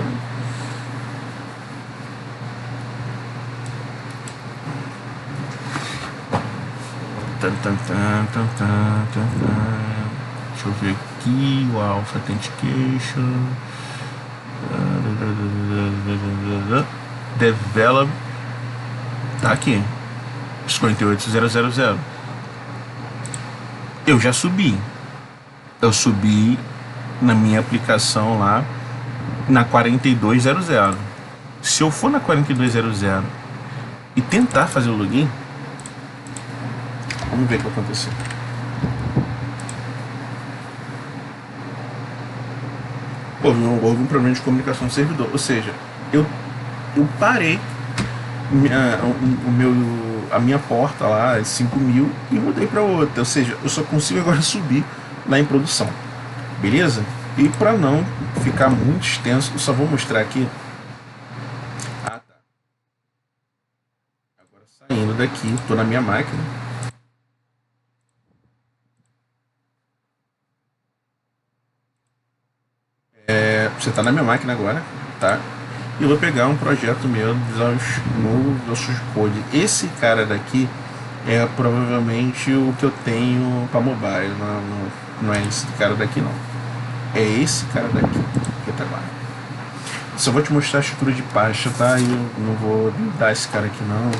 Deixa eu ver aqui o Alpha Authentication. Develop. Tá aqui. 58.000. Eu já subi. Eu subi na minha aplicação lá na 4200. Se eu for na 4200 e tentar fazer o login, vamos ver o que vai acontecer. Houve um problema de comunicação do servidor. Ou seja, eu parei a minha porta lá, 5.000, e mudei para outra. Ou seja, eu só consigo agora subir lá em produção. Beleza? E para não ficar muito extenso, eu só vou mostrar aqui. Ah, tá. Agora saindo daqui, estou na minha máquina. Você está na minha máquina agora, tá? E eu vou pegar um projeto meu no Visual Code. Esse cara daqui é provavelmente o que eu tenho para mobile. Não é esse cara daqui, não. É esse cara daqui que eu trabalho. Só vou te mostrar a estrutura de pasta, tá? Eu não vou dar esse cara aqui, não.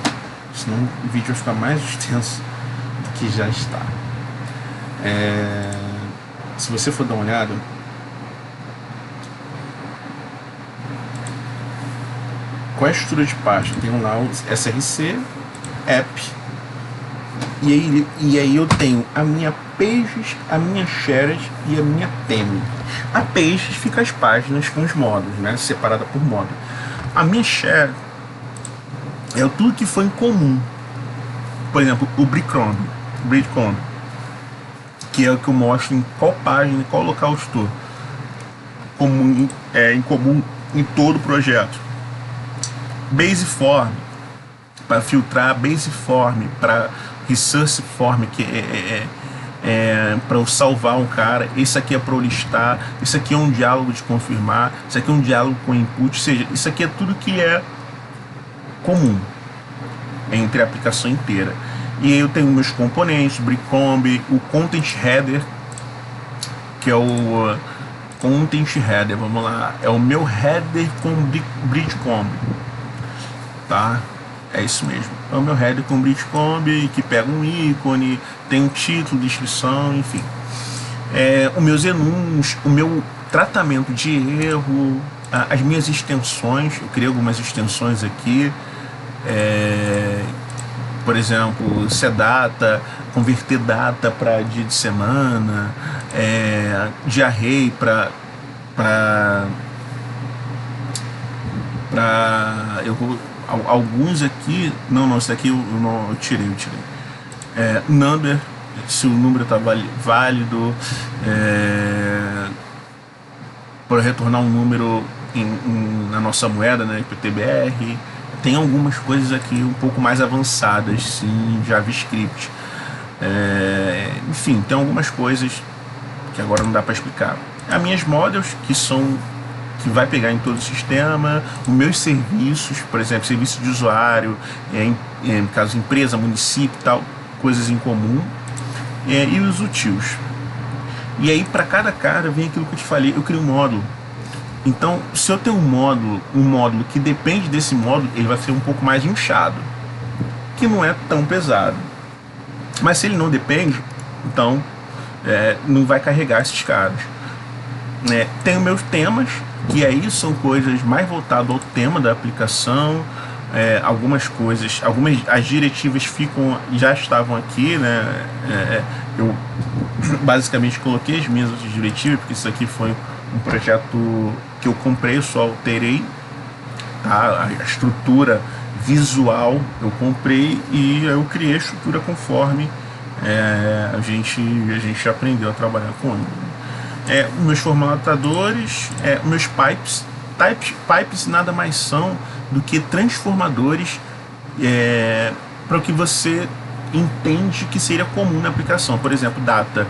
Senão o vídeo vai ficar mais extenso do que já está. Se você for dar uma olhada, qual é a estrutura de pasta? Tem lá o src, app, e aí eu tenho a minha pages, a minha shared e a minha theme. A pages fica as páginas com os módulos, né, separada por módulo. A minha shared é tudo que foi em comum. Por exemplo, o breadcrumb, que é o que eu mostro em qual página, em qual local eu estou. em comum em todo o projeto. Baseform para filtrar, Baseform para Resource Form, que para eu salvar um cara, esse aqui é para eu listar, isso aqui é um diálogo de confirmar, isso aqui é um diálogo com input, ou seja, isso aqui é tudo que é comum entre a aplicação inteira. E aí eu tenho meus componentes, Breadcomb, o Content Header, que é o Content Header, vamos lá, é o meu header com Breadcomb, tá? É isso mesmo, é o meu header com Breadcomb, que pega um ícone, tem um título, descrição, enfim. Os meus enums, o meu tratamento de erro, as minhas extensões, eu criei algumas extensões aqui, por exemplo, sedata, converter data para dia de semana, de array para alguns aqui, não, esse daqui eu tirei. Number, se o número está válido, para retornar um número na nossa moeda, né, PTBR. Tem algumas coisas aqui um pouco mais avançadas, sim, JavaScript. Enfim, tem algumas coisas que agora não dá para explicar. As minhas models, que vai pegar em todo o sistema, os meus serviços, por exemplo, serviço de usuário, no caso empresa, município e tal, coisas em comum, e os utils. E aí para cada cara vem aquilo que eu te falei, eu crio um módulo. Então, se eu tenho um módulo que depende desse módulo, ele vai ser um pouco mais inchado, que não é tão pesado. Mas se ele não depende, então não vai carregar esses caras. Tenho meus temas, que aí são coisas mais voltadas ao tema da aplicação. Algumas coisas, as diretivas já estavam aqui, né? Eu basicamente coloquei as minhas outras diretivas, porque isso aqui foi um projeto que eu comprei, eu só alterei, tá? A estrutura visual eu comprei e eu criei a estrutura conforme a gente aprendeu a trabalhar com ele. Meus formatadores, meus pipes. Pipes nada mais são do que transformadores para o que você entende que seria comum na aplicação. Por exemplo, data.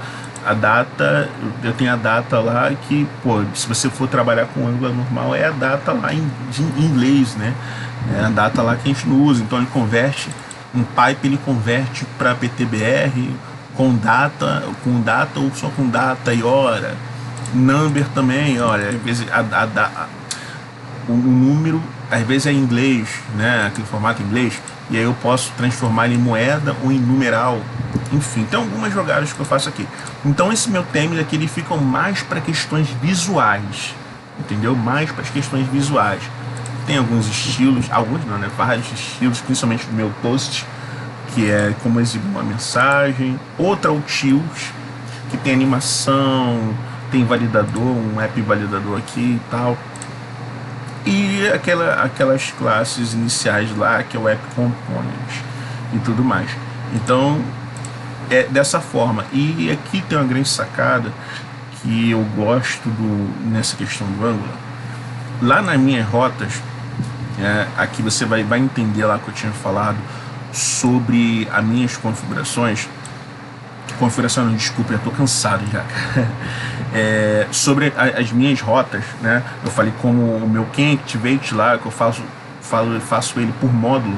A data, eu tenho a data lá que, se você for trabalhar com Angular normal, é a data lá em inglês, né? É a data lá que a gente não usa. Então ele converte, um pipe ele converte para PTBR com data ou só com data e hora. Number também, olha, às vezes o número às vezes é em inglês, né? Aquele formato em inglês, e aí eu posso transformar ele em moeda ou em numeral. Enfim, tem algumas jogadas que eu faço aqui. Então esse meu tema aqui, ele fica mais para questões visuais, entendeu? Mais para as questões visuais. Tem alguns estilos, alguns não, né? Vários estilos, principalmente no meu post, que é como exibir uma mensagem. Outra utils, que tem animação, tem validador, um app validador aqui e tal. E aquelas classes iniciais lá, que é o App Component e tudo mais. Então, é dessa forma. E aqui tem uma grande sacada que eu gosto nessa questão do Angular. Lá nas minhas rotas, aqui você vai entender lá que eu tinha falado sobre as minhas configurações. Configuração, não, desculpa, eu tô cansado já. Sobre as minhas rotas, né? Eu falei como o meu Ken Activate lá, que eu faço ele por módulo.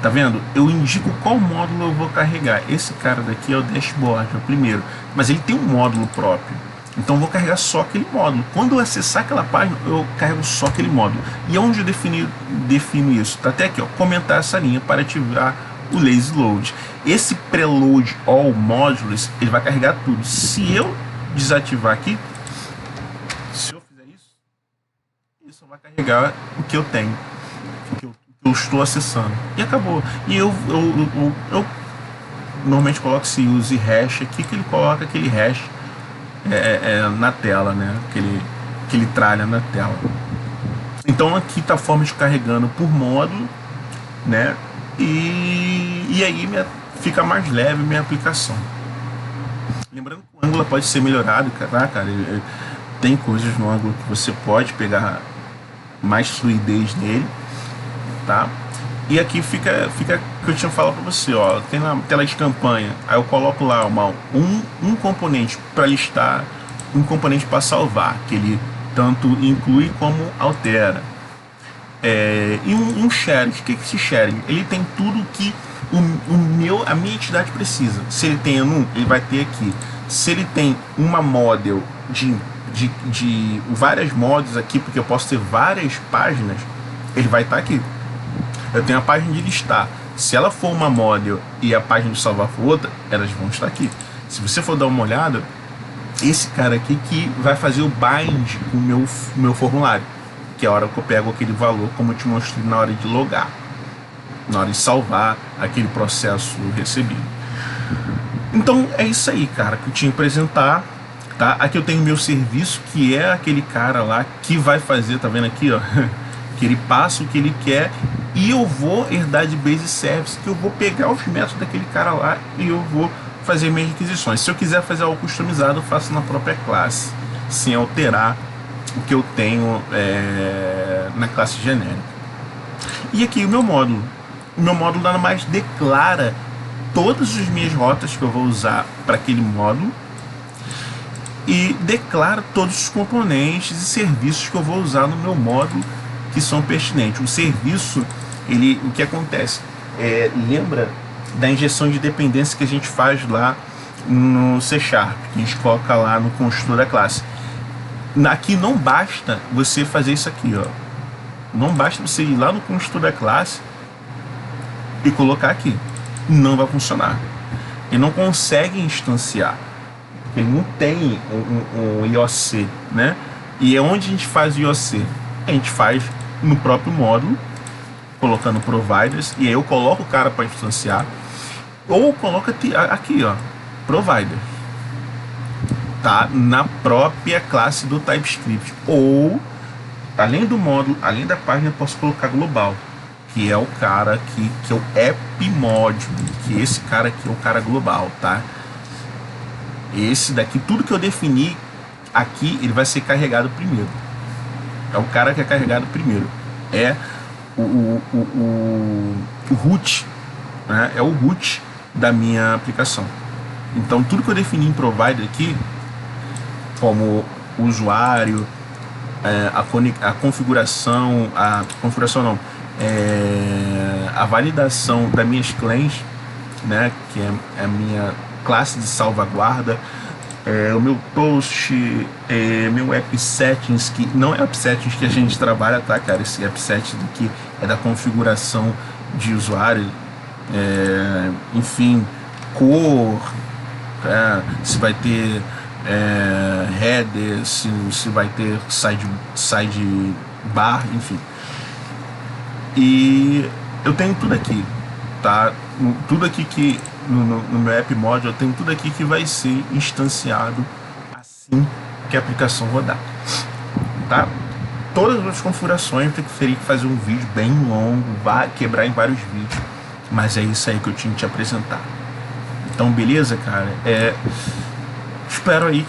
Tá vendo? Eu indico qual módulo eu vou carregar. Esse cara daqui é o dashboard, é o primeiro, mas ele tem um módulo próprio. Então eu vou carregar só aquele módulo. Quando eu acessar aquela página, eu carrego só aquele módulo. E onde eu defino isso? Tá até aqui, ó, comentar essa linha para ativar o lazy load. Esse preload all modules, ele vai carregar tudo. Se eu desativar aqui, se eu fizer isso vai carregar o que eu tenho, o que eu estou acessando, e acabou. E eu normalmente coloco esse use hash aqui, que ele coloca aquele hash na tela, né? Que ele tralha na tela. Então aqui está a forma de carregando por módulo, né? E aí fica mais leve minha aplicação. Lembrando que o Angular pode ser melhorado, cara. tem coisas no Angular que você pode pegar mais fluidez nele, tá? E aqui fica o que eu tinha falado para você, ó, tem na tela de campanha, aí eu coloco lá um componente para listar, um componente para salvar, que ele tanto inclui como altera. E um sharing, o que é esse sharing? Ele tem tudo que a minha entidade precisa. Se ele tem enum, ele vai ter aqui. Se ele tem uma model de várias mods aqui, porque eu posso ter várias páginas, ele vai estar aqui. Eu tenho a página de listar. Se ela for uma model e a página de salvar for outra, elas vão estar aqui. Se você for dar uma olhada, esse cara aqui que vai fazer o bind com o meu formulário, que é a hora que eu pego aquele valor, como eu te mostrei na hora de logar, na hora de salvar aquele processo recebido. Então é isso aí, cara, que eu tinha que apresentar, tá? Aqui eu tenho meu serviço, que é aquele cara lá que vai fazer, tá vendo aqui, ó, que ele passa o que ele quer, e eu vou herdar de base service, que eu vou pegar os métodos daquele cara lá e eu vou fazer minhas requisições. Se eu quiser fazer algo customizado, eu faço na própria classe, sem alterar o que eu tenho na classe genérica. E aqui o meu módulo nada mais declara todas as minhas rotas que eu vou usar para aquele módulo e declara todos os componentes e serviços que eu vou usar no meu módulo que são pertinentes. O serviço, o que acontece? Lembra da injeção de dependência que a gente faz lá no C#, que a gente coloca lá no construtor da classe. Aqui não basta você fazer isso aqui, ó. Não basta você ir lá no construtor da classe e colocar aqui. Não vai funcionar. Ele não consegue instanciar. Porque ele não tem um IOC, né? E é onde a gente faz o IOC? A gente faz no próprio módulo, colocando providers, e aí eu coloco o cara para instanciar, ou coloca aqui, ó, provider, tá? Na própria classe do TypeScript, ou além do módulo, além da página, eu posso colocar global, que é o cara aqui, que é o app module, que esse cara aqui é o cara global, tá? Esse daqui, tudo que eu defini aqui, ele vai ser carregado primeiro. É o cara que é carregado primeiro. É o root, né? É o root da minha aplicação. Então tudo que eu defini em provider aqui, como o usuário, a configuração, a validação das minhas claims, né? Que é a minha classe de salvaguarda, o meu post, meu app settings, que não é app settings que a gente trabalha, tá, cara? Esse app settings aqui é da configuração de usuário, enfim, cor, se vai ter header, se vai ter sidebar, enfim. E eu tenho tudo aqui, tá? Tudo aqui que no meu app mod eu tenho tudo aqui que vai ser instanciado assim que a aplicação rodar, tá? Todas as configurações eu teria que fazer um vídeo bem longo, vai quebrar em vários vídeos, mas é isso aí que eu tinha que te apresentar. Então beleza, cara, espero aí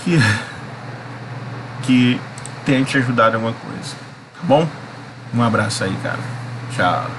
que tenha te ajudado em alguma coisa, tá bom? Um abraço aí, cara, tchau.